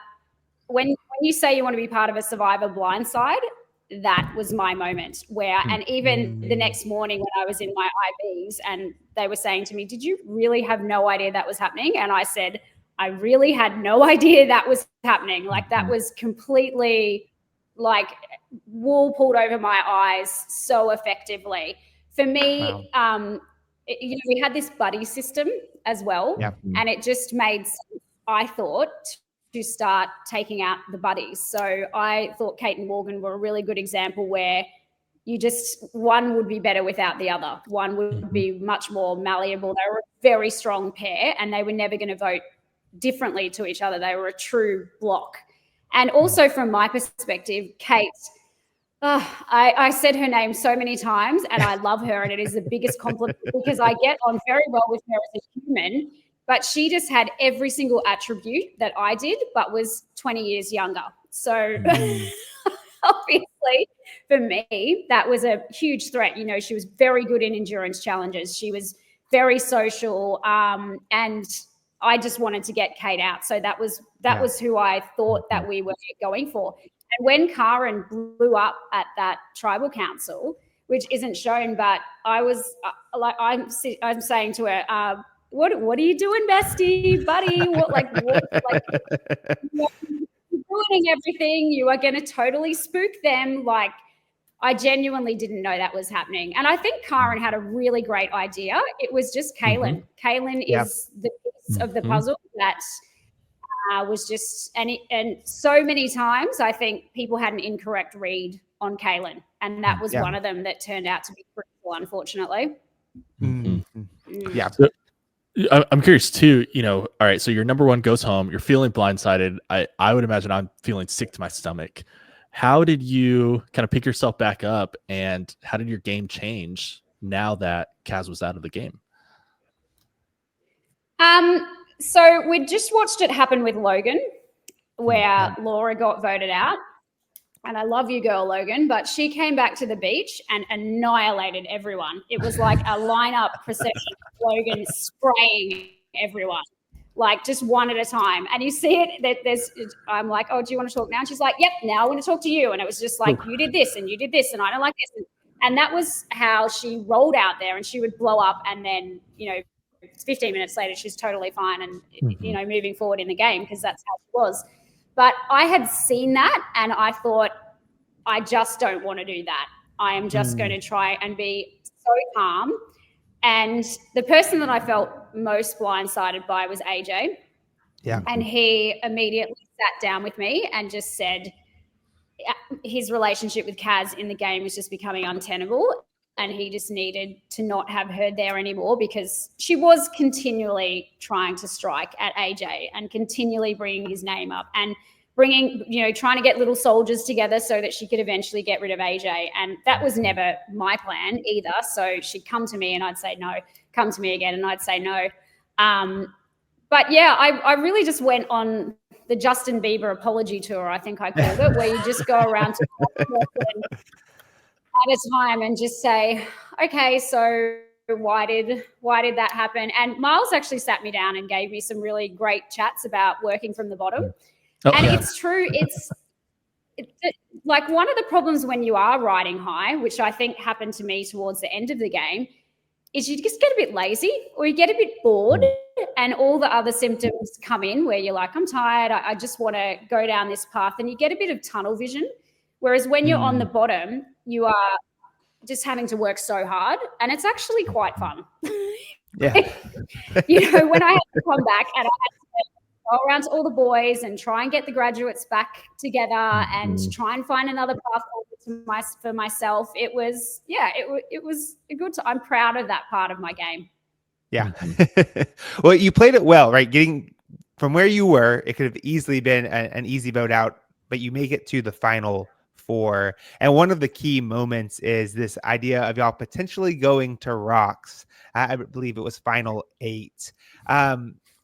when you say you want to be part of a Survivor blindside, that was my moment where, and even the next morning when I was in my IVs and they were saying to me, did you really have no idea that was happening? And I said, I really had no idea that was happening. Like that was completely like wool pulled over my eyes so effectively. For me, we had this buddy system as well. And it just made sense, I thought, to start taking out the buddies. So I thought Kate and Morgan were a really good example where one would be better without the other. One would be much more malleable. They were a very strong pair and they were never going to vote differently to each other. They were a true block. And also from my perspective, Kate, I said her name so many times and I love her and it is the biggest compliment because I get on very well with her as a human, but she just had every single attribute that I did, but was 20 years younger. So obviously for me, that was a huge threat. She was very good in endurance challenges. She was very social and I just wanted to get Kate out. So that was who I thought that we were going for. And when Karen blew up at that tribal council, which isn't shown, but I was I'm saying to her, what are you doing, bestie, buddy? You're ruining everything. You are going to totally spook them. Like, I genuinely didn't know that was happening. And I think Karen had a really great idea. It was just Kaylin. Kaylin is the piece of the puzzle that was just, and so many times I think people had an incorrect read on Kaylin. And that was one of them that turned out to be critical, unfortunately. Yeah. So, I'm curious too, all right, so your number one goes home, you're feeling blindsided. I would imagine I'm feeling sick to my stomach. How did you kind of pick yourself back up and how did your game change now that Kaz was out of the game? So we just watched it happen with Logan where Laura got voted out. And I love you, girl, Logan, but she came back to the beach and annihilated everyone. It was like a lineup procession of Logan spraying everyone, like just one at a time. And you see it, I'm like, oh, do you want to talk now? And she's like, yep, now I want to talk to you. And it was just like, you did this and you did this and I don't like this. And that was how she rolled out there and she would blow up and then, 15 minutes later, she's totally fine and, moving forward in the game because that's how she was. But I had seen that and I thought, I just don't want to do that. I am just going to try and be so calm. And the person that I felt most blindsided by was AJ. Yeah. And he immediately sat down with me and just said his relationship with Kaz in the game was just becoming untenable. And he just needed to not have her there anymore because she was continually trying to strike at AJ and continually bringing his name up and trying to get little soldiers together so that she could eventually get rid of AJ. And that was never my plan either. So she'd come to me and I'd say no, come to me again and I'd say no. But yeah, I really just went on the Justin Bieber apology tour, I think I called it, where you just go around to one person at a time and just say, okay, so why did that happen? And Miles actually sat me down and gave me some really great chats about working from the bottom. And it's true. It's like one of the problems when you are riding high, which I think happened to me towards the end of the game, is you just get a bit lazy or you get a bit bored and all the other symptoms come in where you're like, I'm tired. I just want to go down this path, and you get a bit of tunnel vision. Whereas when you're on the bottom, you are just having to work so hard, and it's actually quite fun. Yeah. When I had to come back and I had to go around to all the boys and try and get the graduates back together and try and find another path for myself. It was a good time. I'm proud of that part of my game. Yeah. Well, you played it well, right? Getting from where you were, it could have easily been an easy vote out, but you make it to the final 4. And one of the key moments is this idea of y'all potentially going to Rocks. I believe it was final 8.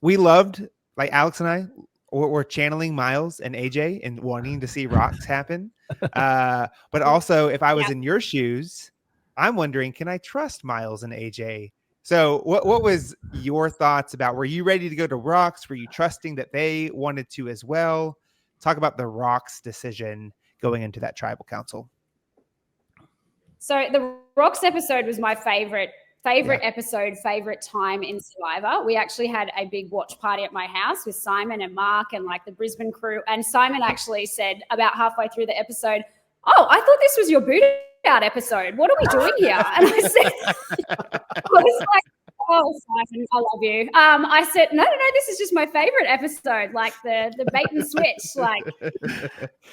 We loved, like Alex and I, we're channeling Miles and AJ and wanting to see Rocks happen. But also, if I was in your shoes, I'm wondering, can I trust Miles and AJ? So what was your thoughts about, were you ready to go to Rocks? Were you trusting that they wanted to as well? Talk about the Rocks decision going into that tribal council. So the Rocks episode was my favorite episode, favorite time in Survivor. We actually had a big watch party at my house with Simon and Mark and like the Brisbane crew. And Simon actually said about halfway through the episode, "Oh, I thought this was your boot out episode. What are we doing here?" And I said, I was like, "Oh, Simon, I love you." I said, no, this is just my favorite episode, like the bait and switch. Like,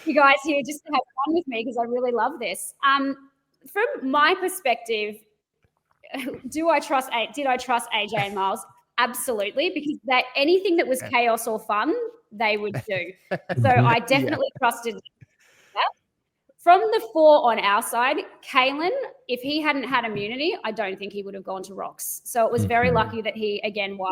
you guys here just to have fun with me because I really love this. From my perspective, did I trust AJ and Miles? Absolutely, because anything that was chaos or fun, they would do. So I definitely trusted that. From the 4 on our side, Kalen, if he hadn't had immunity, I don't think he would have gone to Rocks. So it was very lucky that he again won.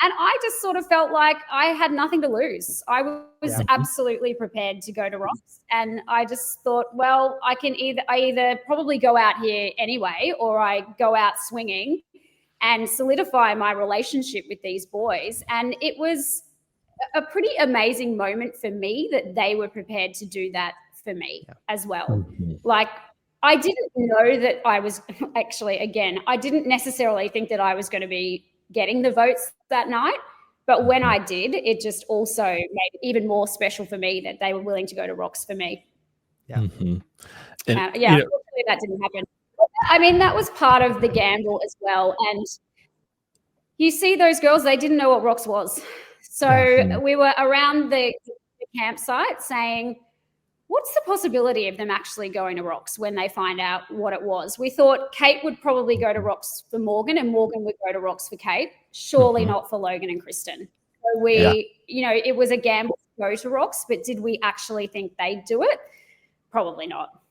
And I just sort of felt like I had nothing to lose. I was absolutely prepared to go to Rocks. And I just thought, well, I either probably go out here anyway, or I go out swinging and solidify my relationship with these boys. And it was a pretty amazing moment for me that they were prepared to do that for me as well. Like, I didn't know that I was actually, again, I didn't necessarily think that I was going to be getting the votes that night. But when I did, it just also made it even more special for me that they were willing to go to Rocks for me. Yeah. Unfortunately that didn't happen. I mean, that was part of the gamble as well. And you see those girls, they didn't know what Rocks was. So we were around the campsite saying, what's the possibility of them actually going to Rocks when they find out what it was? We thought Kate would probably go to Rocks for Morgan and Morgan would go to Rocks for Kate. Surely not for Logan and Kristen. So it was a gamble to go to Rocks, but did we actually think they'd do it? Probably not.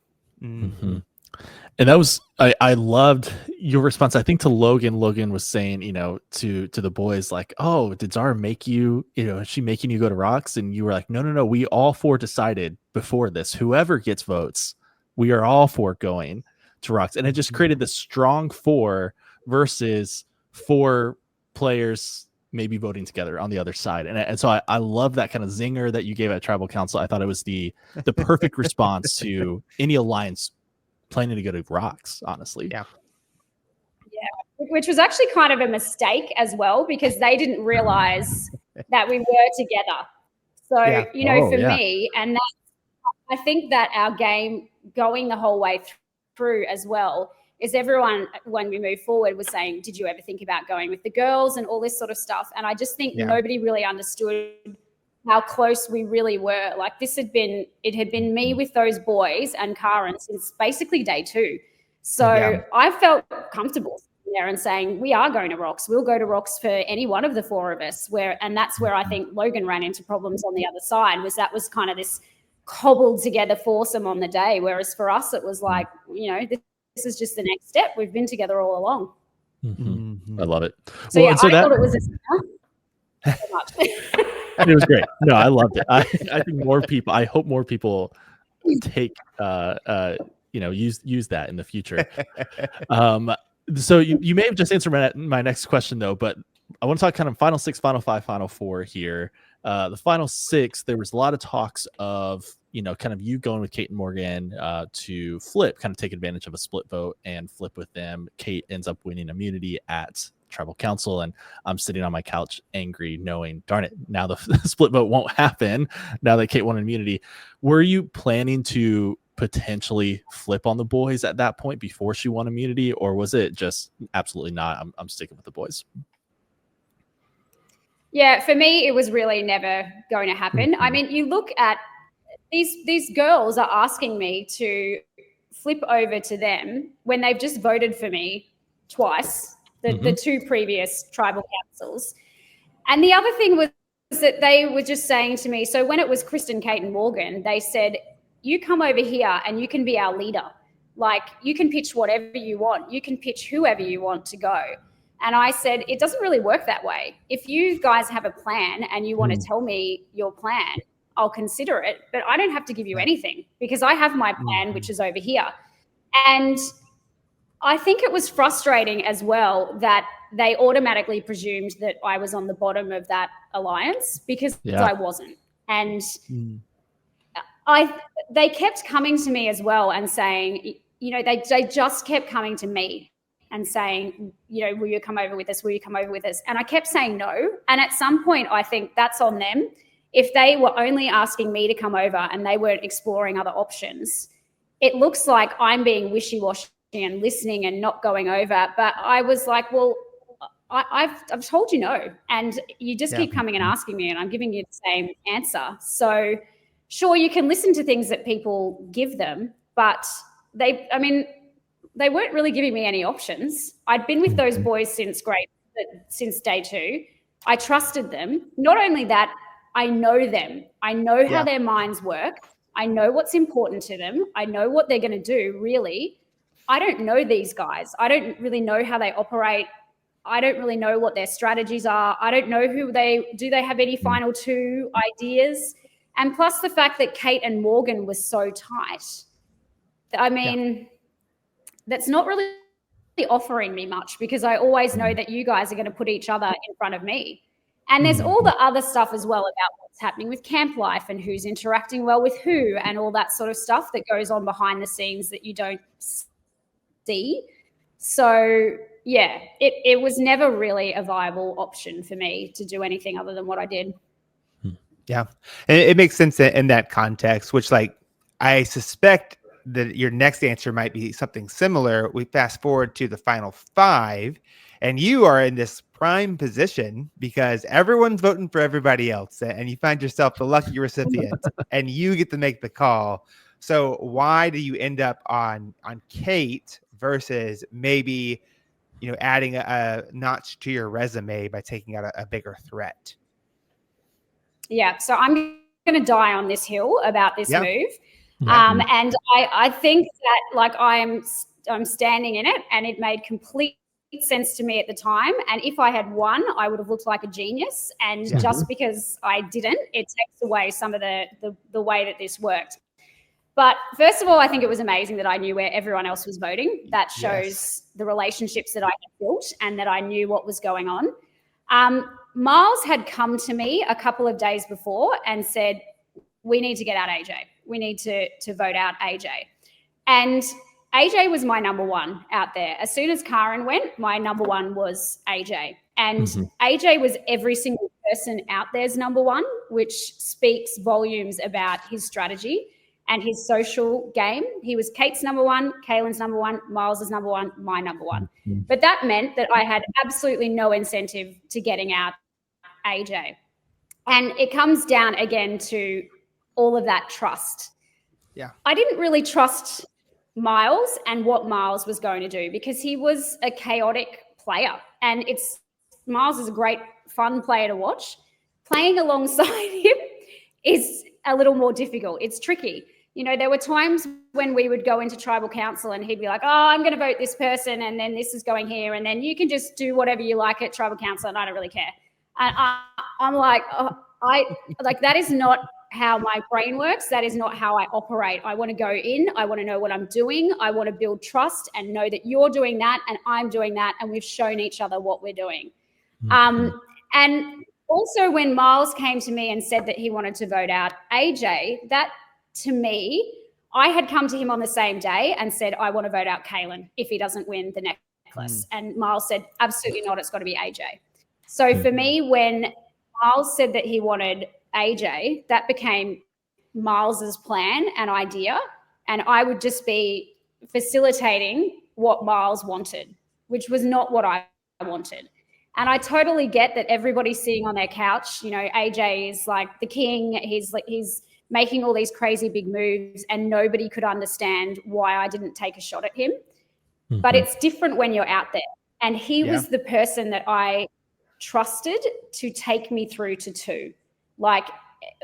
And that was, I loved your response, I think, to Logan. Logan was saying, to the boys, like, "Oh, did Zara make you, is she making you go to Rocks?" And you were like, no, we all 4 decided before this, whoever gets votes, we are all 4 going to Rocks. And it just created this strong 4 versus 4 players maybe voting together on the other side. And so I love that kind of zinger that you gave at Tribal Council. I thought it was the perfect response to any alliance planning to go to Rocks, honestly. Yeah, which was actually kind of a mistake as well, because they didn't realize that we were together. So, for me, and I think that our game going the whole way through as well is everyone, when we move forward, was saying, did you ever think about going with the girls and all this sort of stuff? And I just think nobody really understood how close we really were. Like, it had been me with those boys and Karen since basically day 2. So I felt comfortable there and saying, we are going to Rocks. We'll go to Rocks for any one of the 4 of us. And that's where I think Logan ran into problems on the other side, that was kind of this cobbled together foursome on the day. Whereas for us, it was like, this is just the next step. We've been together all along. I love it. So I thought it was so much. It was great. No, I loved it. I think I hope more people take use that in the future. So you may have just answered my next question though, but I want to talk kind of final 6, final 5, final 4 here. The final 6, there was a lot of talks of, kind of you going with Kate and Morgan to flip, kind of take advantage of a split vote and flip with them. Kate ends up winning immunity at tribal council, and I'm sitting on my couch angry, knowing, darn it, now the split vote won't happen now that Kate won immunity. Were you planning to potentially flip on the boys at that point before she won immunity, or was it just absolutely not, I'm sticking with the boys? Yeah, for me, it was really never going to happen. I mean, you look at these girls are asking me to flip over to them when they've just voted for me twice, the 2 previous tribal councils. And the other thing was that they were just saying to me, so when it was Kristen, Kate, and Morgan, they said, you come over here and you can be our leader. Like, you can pitch whatever you want. You can pitch whoever you want to go. And I said, it doesn't really work that way. If you guys have a plan and you want to tell me your plan, I'll consider it, but I don't have to give you anything because I have my plan, which is over here. And I think it was frustrating as well that they automatically presumed that I was on the bottom of that alliance because I wasn't. And they kept coming to me as well and saying, they just kept coming to me and saying, will you come over with us? Will you come over with us? And I kept saying no. And at some point, I think that's on them. If they were only asking me to come over and they weren't exploring other options, it looks like I'm being wishy-washy and listening and not going over. But I was like, well, I've told you no. And you just keep coming and asking me and I'm giving you the same answer. So sure, you can listen to things that people give them, but they weren't really giving me any options. I'd been with those boys since day 2. I trusted them. Not only that, I know them. I know how their minds work. I know what's important to them. I know what they're going to do, really. I don't know these guys. I don't really know how they operate. I don't really know what their strategies are. I don't know do they have any final 2 ideas? And plus the fact that Kate and Morgan was so tight. I mean, that's not really offering me much because I always know that you guys are going to put each other in front of me. And there's all the other stuff as well about what's happening with camp life and who's interacting well with who and all that sort of stuff that goes on behind the scenes that you don't see. So, yeah, it was never really a viable option for me to do anything other than what I did. Yeah, and it makes sense in that context, which, like, I suspect that your next answer might be something similar. We fast forward to the final 5, and you are in this prime position because everyone's voting for everybody else, and you find yourself the lucky recipient, and you get to make the call. So why do you end up on Kate versus maybe, adding a notch to your resume by taking out a bigger threat? Yeah, so I'm going to die on this hill about this move. And I think that, like, I'm standing in it and it made complete sense to me at the time. And if I had won, I would have looked like a genius. And just because I didn't, it takes away some of the way that this worked. But first of all, I think it was amazing that I knew where everyone else was voting. That shows the relationships that I had built and that I knew what was going on. Miles had come to me a couple of days before and said, we need to get out AJ. We need to vote out AJ. And AJ was my number 1 out there. As soon as Karen went, my number 1 was AJ. And AJ was every single person out there's number 1, which speaks volumes about his strategy and his social game. He was Kate's number 1, Kaylin's number 1, Miles's number 1, my number 1. But that meant that I had absolutely no incentive to getting out AJ. And it comes down again to all of that trust. Yeah. I didn't really trust Miles and what Miles was going to do because he was a chaotic player. And Miles is a great, fun player to watch. Playing alongside him is a little more difficult. It's tricky. There were times when we would go into tribal council and he'd be like, oh, I'm going to vote this person and then this is going here and then you can just do whatever you like at tribal council and I don't really care. And I'm like, that is not how my brain works. That is not how I operate. I want to go in. I want to know what I'm doing. I want to build trust and know that you're doing that and I'm doing that, and we've shown each other what we're doing. And also when Miles came to me and said that he wanted to vote out AJ, that to me, I had come to him on the same day and said, I want to vote out Kaylin if he doesn't win the necklace. And Miles said, absolutely not. It's got to be AJ. So for me, when Miles said that he wanted AJ, that became Miles's plan and idea. And I would just be facilitating what Miles wanted, which was not what I wanted. And I totally get that everybody's sitting on their couch. You know, AJ is like the king. He's making all these crazy big moves, and nobody could understand why I didn't take a shot at him. But it's different when you're out there. And he was the person that I trusted to take me through to 2. Like,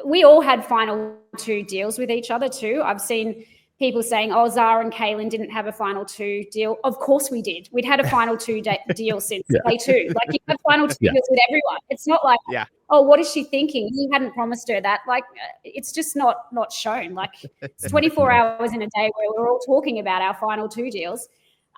we all had final 2 deals with each other too. I've seen people saying, oh, Zara and Kaylin didn't have a final 2 deal. Of course we did. We'd had a final 2 deal since day 2. Like, you have final 2 deals with everyone. It's not like, oh, what is she thinking? You hadn't promised her that. Like, it's just not shown. Like, it's 24 hours in a day where we're all talking about our final 2 deals.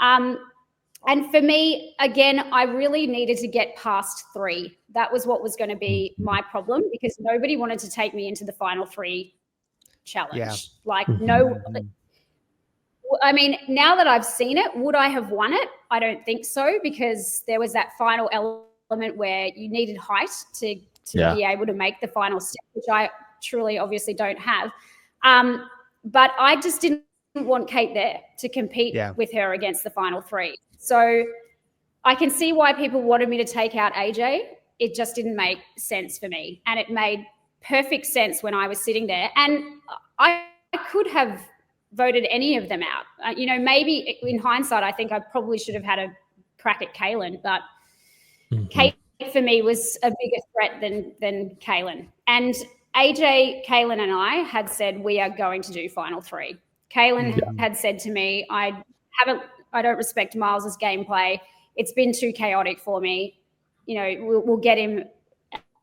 And for me, again, I really needed to get past 3. That was what was going to be my problem, because nobody wanted to take me into the final 3 challenge. Like, no. I mean, now that I've seen it, would I have won it? I don't think so, because there was that final element where you needed height to be able to make the final step, which I truly obviously don't have. But I just didn't want Kate there to compete with her against the final 3. So I can see why people wanted me to take out AJ. It just didn't make sense for me. And it made perfect sense when I was sitting there. And I could have voted any of them out. You know, maybe in hindsight, I think I probably should have had a crack at Kaylin, but Kate for me was a bigger threat than Kaylin. And AJ, Kaylin and I had said, we are going to do final 3. Kaylin had said to me, I don't respect Miles's gameplay. It's been too chaotic for me. You know, we'll get him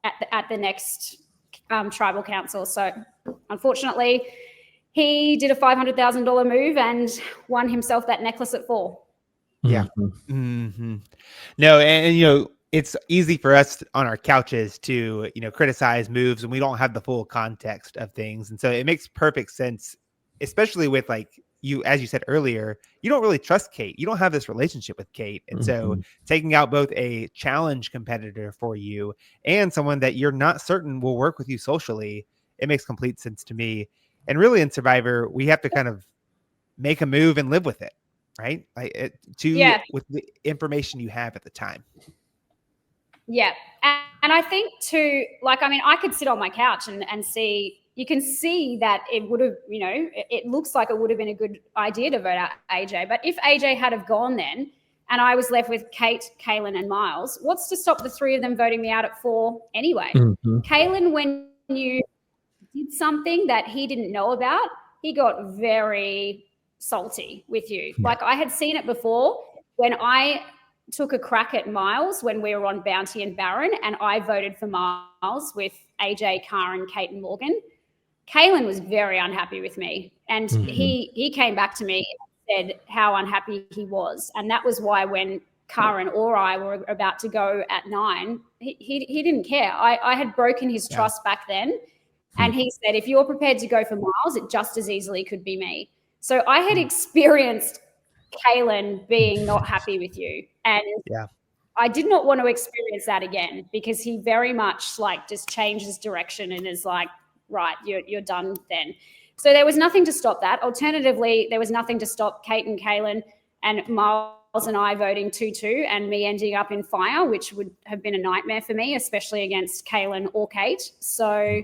at the next tribal council. So unfortunately, he did a $500,000 move and won himself that necklace at 4. Yeah. No, and you know, it's easy for us on our couches to, you know, criticize moves when we don't have the full context of things. And so it makes perfect sense, especially with, like, you, as you said earlier, you don't really trust Kate. You don't have this relationship with Kate. And so taking out both a challenge competitor for you and someone that you're not certain will work with you socially, it makes complete sense to me. And really in Survivor, we have to kind of make a move and live with it, right? Like, with the information you have at the time. Yeah. And I think too, like, I mean, I could sit on my couch and see, you can see that it would have, you know, it looks like it would have been a good idea to vote out AJ. But if AJ had have gone then, and I was left with Kate, Kaylin, and Miles, what's to stop the 3 of them voting me out at 4 anyway? Kaylin, when you did something that he didn't know about, he got very salty with you. Like, I had seen it before when I took a crack at Miles when we were on Bounty and Baron, and I voted for Miles with AJ, Karen, Kate, and Morgan. Kaylin was very unhappy with me, and he came back to me and said how unhappy he was. And that was why when Karen or I were about to go at 9, he didn't care. I had broken his trust back then. And he said, if you're prepared to go for Miles, it just as easily could be me. So I had experienced Kaylin being not happy with you. And I did not want to experience that again, because he very much like just changes direction and is like, right, you're done then. So there was nothing to stop that. Alternatively, there was nothing to stop Kate and Kaylin and Miles and I voting 2-2 and me ending up in fire, which would have been a nightmare for me, especially against Kaylin or Kate. So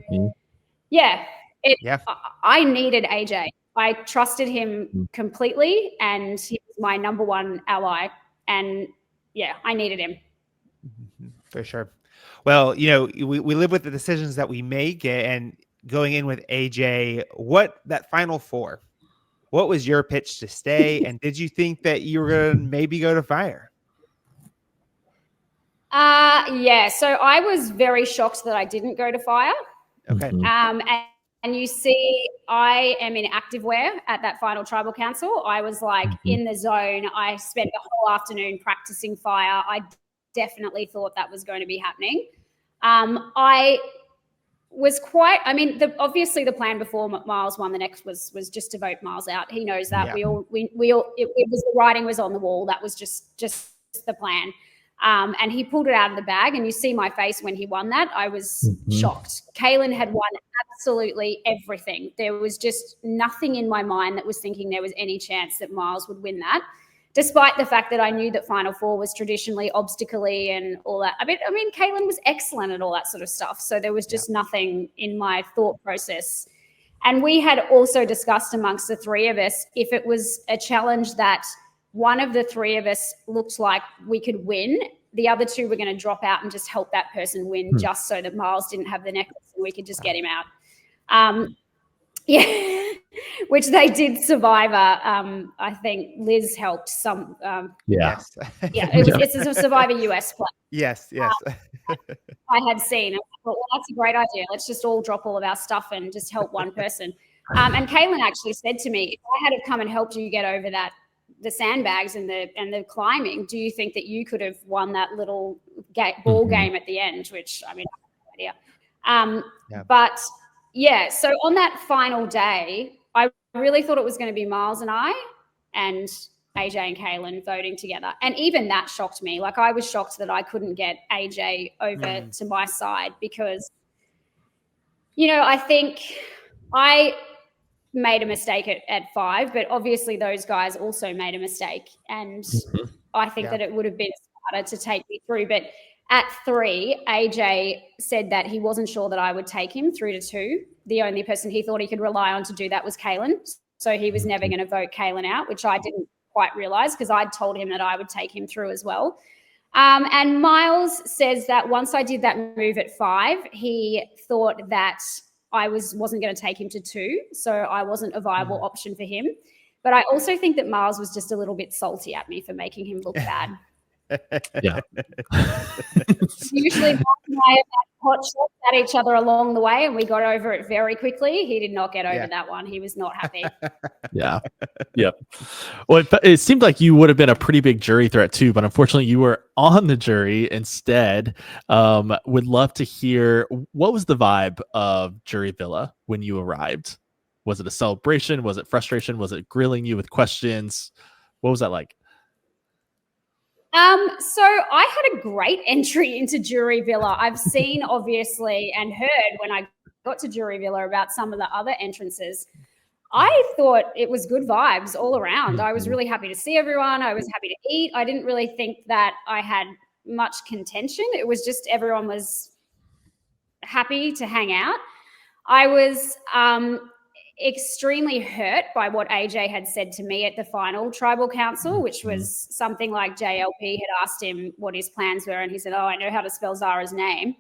I needed AJ. I trusted him completely, and he was my number 1 ally. And I needed him. For sure. Well, you know, we live with the decisions that we make, and going in with AJ, what that final 4, what was your pitch to stay? And did you think that you were going to maybe go to fire? So I was very shocked that I didn't go to fire. Okay. you see, I am in activewear at that final tribal council. I was like in the zone. I spent the whole afternoon practicing fire. I definitely thought that was going to be happening. I was quite, I mean, obviously the plan before Miles won the next was just to vote Miles out. He knows that. We all, it was, the writing was on the wall. That was just the plan. And he pulled it out of the bag, and you see my face when he won that. I was shocked. Kaylin had won absolutely everything. There was just nothing in my mind that was thinking there was any chance that Miles would win that, despite the fact that I knew that Final Four was traditionally obstacle-y and all that. I mean, Kaylin was excellent at all that sort of stuff. So there was just nothing in my thought process. And we had also discussed amongst the three of us, if it was a challenge that one of the three of us looked like we could win, the other two were going to drop out and just help that person win, just so that Miles didn't have the necklace and we could just get him out. Yeah, which they did. Survivor, I think Liz helped some. Yes. It's a Survivor US play. Yes. I had seen. I thought, well, that's a great idea. Let's just all drop all of our stuff and just help one person. And Kaylin actually said to me, if I had have come and helped you get over the sandbags and the climbing, do you think that you could have won that little ball game at the end? Which, I mean, I have no idea. But yeah, so on that final day, I really thought it was going to be Miles and I and AJ and Kaylin voting together. And even that shocked me. Like, I was shocked that I couldn't get AJ over to my side because, you know, I think I made a mistake at 5, but obviously those guys also made a mistake. And I think that it would have been smarter to take me through. But at 3, AJ said that he wasn't sure that I would take him through to 2. The only person he thought he could rely on to do that was Kaylin. So he was never going to vote Kaylin out, which I didn't quite realize because I'd told him that I would take him through as well. And Miles says that once I did that move at 5, he thought that I wasn't going to take him to 2, so I wasn't a viable option for him. But I also think that Miles was just a little bit salty at me for making him look bad. Yeah. Usually Miles and I have had hot shots at each other along the way, and we got over it very quickly. He did not get over that one. He was not happy. Yeah. Well, it seemed like you would have been a pretty big jury threat too, but unfortunately you were on the jury instead. Would love to hear, what was the vibe of Jury Villa when you arrived? Was it a celebration? Was it frustration? Was it grilling you with questions? What was that like? So I had a great entry into Jury Villa. I've seen, obviously, and heard when I got to Jury Villa about some of the other entrances. I thought it was good vibes all around. I was really happy to see everyone. I was happy to eat. I didn't really think that I had much contention. It was just everyone was happy to hang out. I was extremely hurt by what AJ had said to me at the final tribal council, which was something like JLP had asked him what his plans were, and he said, "Oh, I know how to spell Zara's name."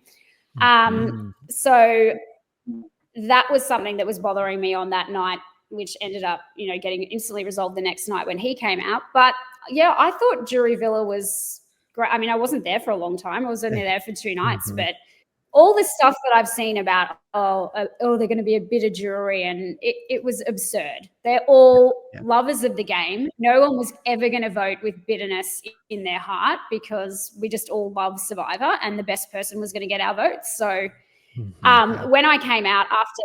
So that was something that was bothering me on that night, which ended up, you know, getting instantly resolved the next night when he came out. But yeah, I thought Jury Villa was great. I mean, I wasn't there for a long time. I was only there for 2 nights, but all the stuff that I've seen about, they're going to be a bitter jury, and it was absurd. They're all lovers of the game. No one was ever going to vote with bitterness in their heart because we just all love Survivor, and the best person was going to get our votes. So when I came out after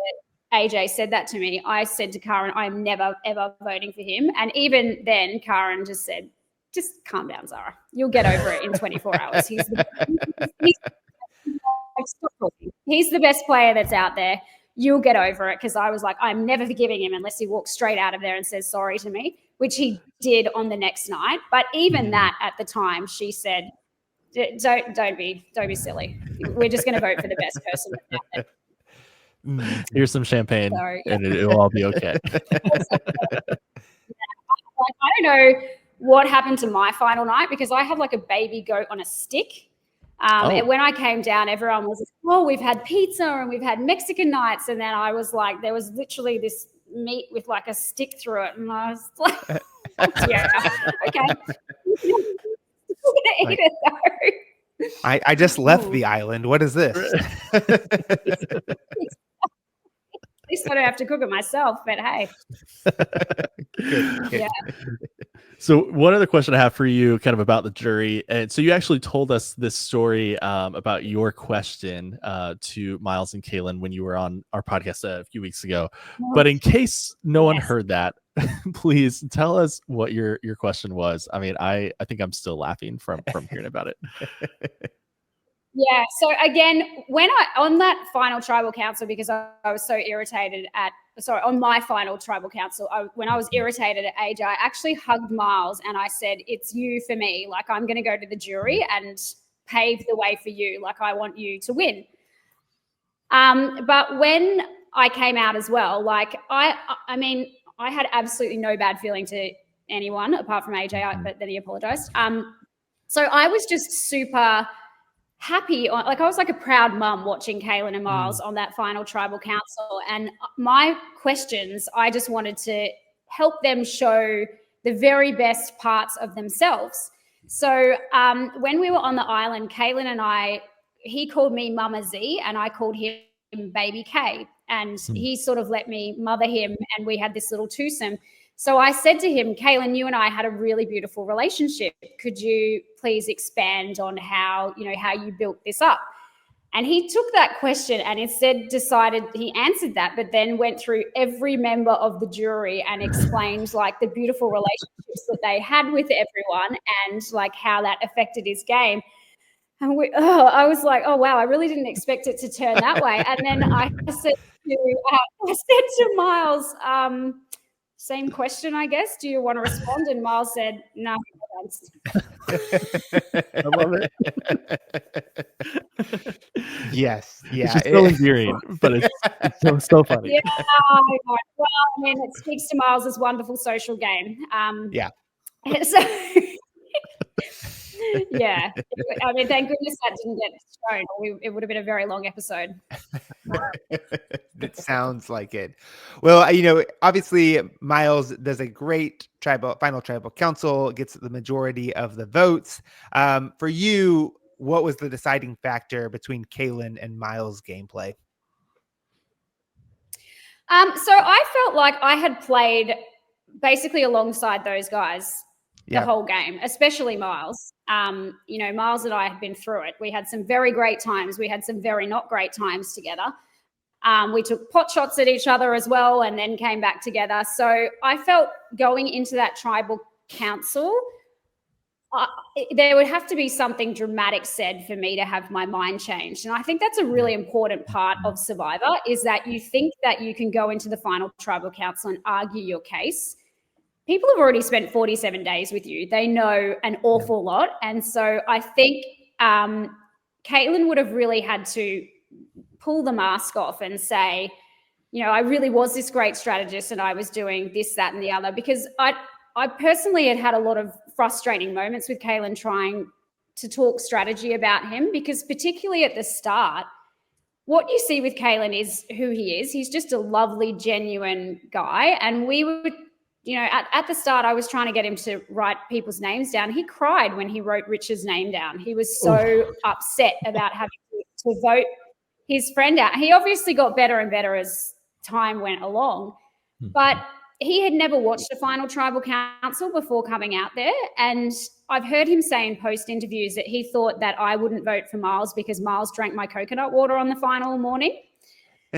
AJ said that to me, I said to Karen, I'm never, ever voting for him. And even then, Karen just said, just calm down, Zara. You'll get over it in 24 hours. He's the best player that's out there. You'll get over it. Because I was like, I'm never forgiving him unless he walks straight out of there and says sorry to me, which he did on the next night. But even that at the time, she said, don't be silly. We're just going to vote for the best person that's out there. Here's some champagne, and it'll all be okay. I don't know what happened to my final night because I had like a baby goat on a stick. And when I came down, everyone was like, oh, we've had pizza and we've had Mexican nights. And then I was like, there was literally this meat with like a stick through it. And I was like, yeah, okay. I'm going to eat it though. I just left the island. What is this? least I don't have to cook it myself. But hey, Good. yeah. So one other question I have for you, kind of about the jury, and so you actually told us this story about your question to Miles and Kaylin when you were on our podcast a few weeks ago. But in case no one heard that, please tell us what your question was. I mean, I think I'm still laughing from hearing about it. Yeah. So again, on that final tribal council, because I was so irritated on my final tribal council, when I was irritated at AJ, I actually hugged Miles and I said, "It's you for me. Like, I'm going to go to the jury and pave the way for you. Like, I want you to win." But when I came out as well, like I mean, I had absolutely no bad feeling to anyone apart from AJ, but then he apologized. So I was just super happy. Like, I was like a proud mum watching Kaylin and Miles on that final tribal council. And my questions, I just wanted to help them show the very best parts of themselves. So when we were on the island, Kaylin and he called me Mama Z and I called him Baby K. And he sort of let me mother him and we had this little twosome. So I said to him, "Kaylin, you and I had a really beautiful relationship. Could you please expand on how you built this up?" And he took that question and instead decided he answered that, but then went through every member of the jury and explained like the beautiful relationships that they had with everyone and like how that affected his game. And I was like, "Oh wow, I really didn't expect it to turn that way." And then I said to Miles, "Same question, I guess. Do you want to respond?" And Miles said, "No, thanks." I love it. Yes. Yeah. It's just so endearing, but it's so funny. Yeah. Well, I mean, it speaks to Miles's wonderful social game. Yeah. So, yeah. I mean, thank goodness that didn't get shown. It would have been a very long episode. It sounds like it. Well, obviously Miles does a great final tribal council, gets the majority of the votes. For you, what was the deciding factor between Kaylin and Miles' gameplay? So I felt like I had played basically alongside those guys the whole game, especially Miles. Miles and I had been through it. We had some very great times. We had some very not great times together. We took pot shots at each other as well and then came back together. So I felt going into that tribal council, there would have to be something dramatic said for me to have my mind changed. And I think that's a really important part of Survivor, is that you think that you can go into the final tribal council and argue your case. People have already spent 47 days with you. They know an awful lot. And so I think Caitlin would have really had to pull the mask off and say, I really was this great strategist and I was doing this, that, and the other, because I personally had a lot of frustrating moments with Kaylin trying to talk strategy about him, because particularly at the start, what you see with Kaylin is who he is. He's just a lovely, genuine guy. And we would, at the start, I was trying to get him to write people's names down. He cried when he wrote Rich's name down. He was so upset about having to vote his friend out. He obviously got better and better as time went along, but he had never watched a final tribal council before coming out there. And I've heard him say in post interviews that he thought that I wouldn't vote for Miles because Miles drank my coconut water on the final morning.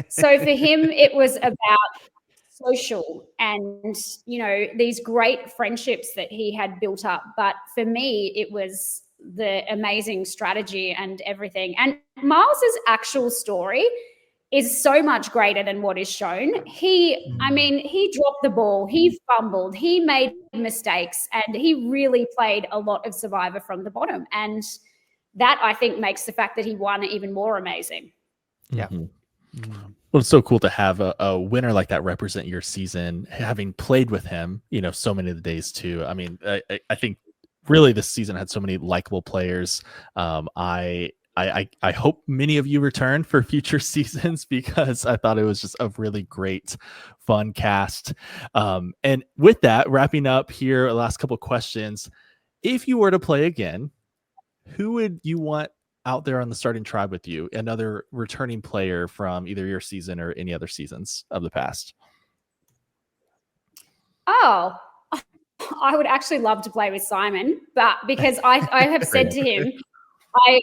So for him, it was about social and, these great friendships that he had built up. But for me, it was the amazing strategy and everything. And Miles's actual story is so much greater than what is shown. He dropped the ball, he fumbled, he made mistakes, and he really played a lot of Survivor from the bottom. And that, I think, makes the fact that he won even more amazing. Yeah. Well, it's so cool to have a winner like that represent your season, having played with him, so many of the days too. I mean, I think really this season had so many likable players. I hope many of you return for future seasons, because I thought it was just a really great, fun cast. And with that, wrapping up here, last couple of questions. If you were to play again, who would you want out there on the starting tribe with you? Another returning player from either your season or any other seasons of the past? Oh, I would actually love to play with Simon, but because I have said to him, I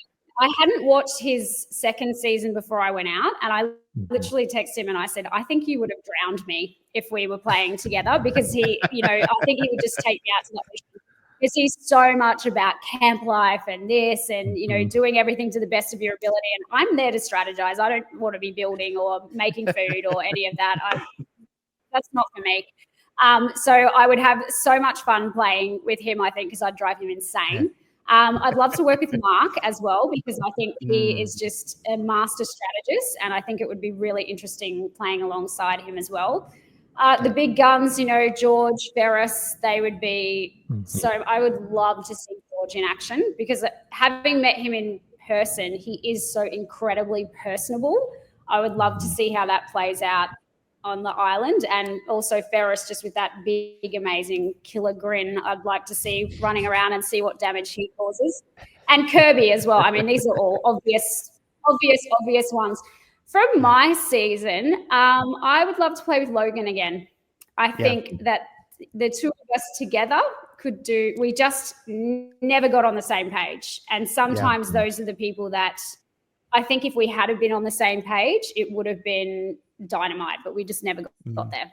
hadn't watched his second season before I went out, and I literally texted him and I said, I think you would have drowned me if we were playing together, because he, I think he would just take me out to that mission, because he's so much about camp life and this and, doing everything to the best of your ability. And I'm there to strategize. I don't want to be building or making food or any of that. That's not for me. So I would have so much fun playing with him, I think, because I'd drive him insane. I'd love to work with Mark as well, because I think he is just a master strategist, and I think it would be really interesting playing alongside him as well. The big guns, George, Ferris, they would be so. I would love to see George in action, because having met him in person, he is so incredibly personable. I would love to see how that plays out on the island. And also Ferris, just with that big, amazing killer grin, I'd like to see running around and see what damage he causes. And Kirby as well. I mean, these are all obvious ones. From my season, I would love to play with Logan again. I think that the two of us together we just never got on the same page. And sometimes those are the people that I think if we had been on the same page, it would have been dynamite, but we just never got there.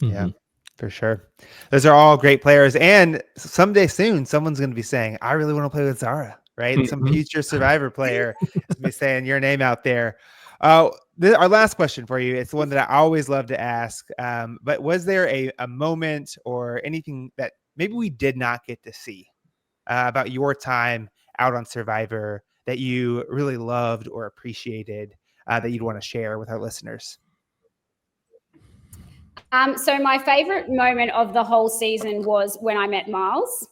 Yeah, for sure. Those are all great players. And someday soon, someone's going to be saying, I really want to play with Zara, right? Some future Survivor player is going to be saying your name out there. Our last question for you, it's the one that I always love to ask. But was there a moment or anything that maybe we did not get to see about your time out on Survivor that you really loved or appreciated that you'd want to share with our listeners? So my favorite moment of the whole season was when I met Miles,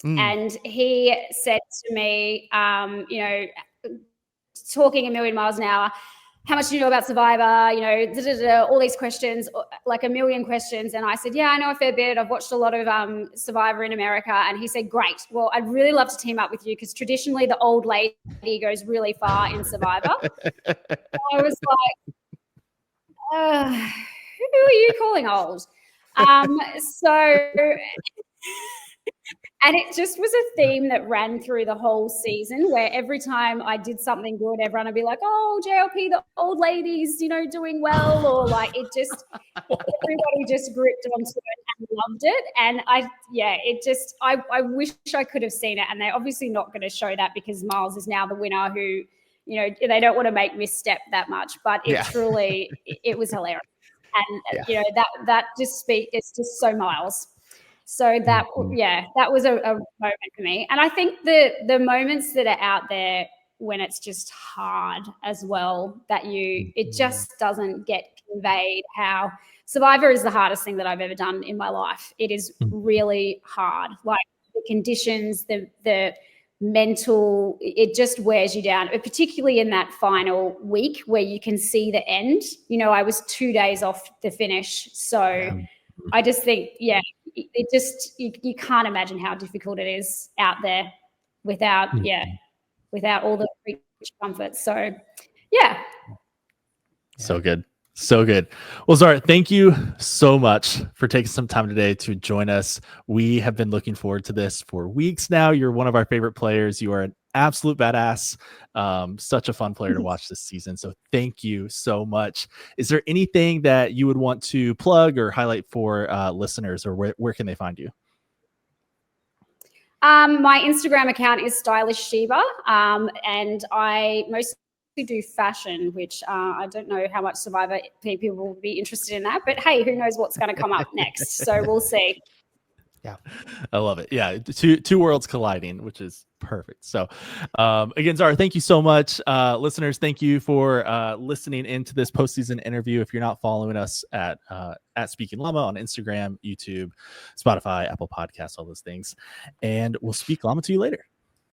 and he said to me, talking a million miles an hour, how much do you know about Survivor? All these questions, like a million questions. And I said, yeah, I know a fair bit. I've watched a lot of Survivor in America. And he said, great. Well, I'd really love to team up with you, because traditionally the old lady goes really far in Survivor. I was like, who are you calling old? And it just was a theme that ran through the whole season, where every time I did something good, everyone would be like, oh, JLP, the old lady's, doing well. Or like, everybody just gripped onto it and loved it. And I wish I could have seen it. And they're obviously not going to show that, because Miles is now the winner who, they don't want to make misstep that much, but it truly, it was hilarious. And, that just it's just so Miles. So that was a moment for me. And I think the moments that are out there when it's just hard as well, that it just doesn't get conveyed how Survivor is the hardest thing that I've ever done in my life. It is really hard. Like the conditions, the mental, it just wears you down, particularly in that final week where you can see the end. I was 2 days off the finish. So I just think, it just, you can't imagine how difficult it is out there without all the comforts. So, So good. So good. Well, Zara, thank you so much for taking some time today to join us. We have been looking forward to this for weeks now. You're one of our favorite players. You are an absolute badass. Such a fun player to watch this season. So thank you so much. Is there anything that you would want to plug or highlight for listeners, or where can they find you? My Instagram account is Stylish Shiva, and I mostly do fashion, which I don't know how much Survivor people will be interested in that, but hey, who knows what's going to come up next? So we'll see. Yeah, I love it. Yeah, two worlds colliding, which is perfect. So again, Zara, thank you so much. Listeners, thank you for listening into this postseason interview. If you're not following us at Speaking Llama on Instagram, YouTube, Spotify, Apple Podcasts, all those things, and we'll speak Llama to you later.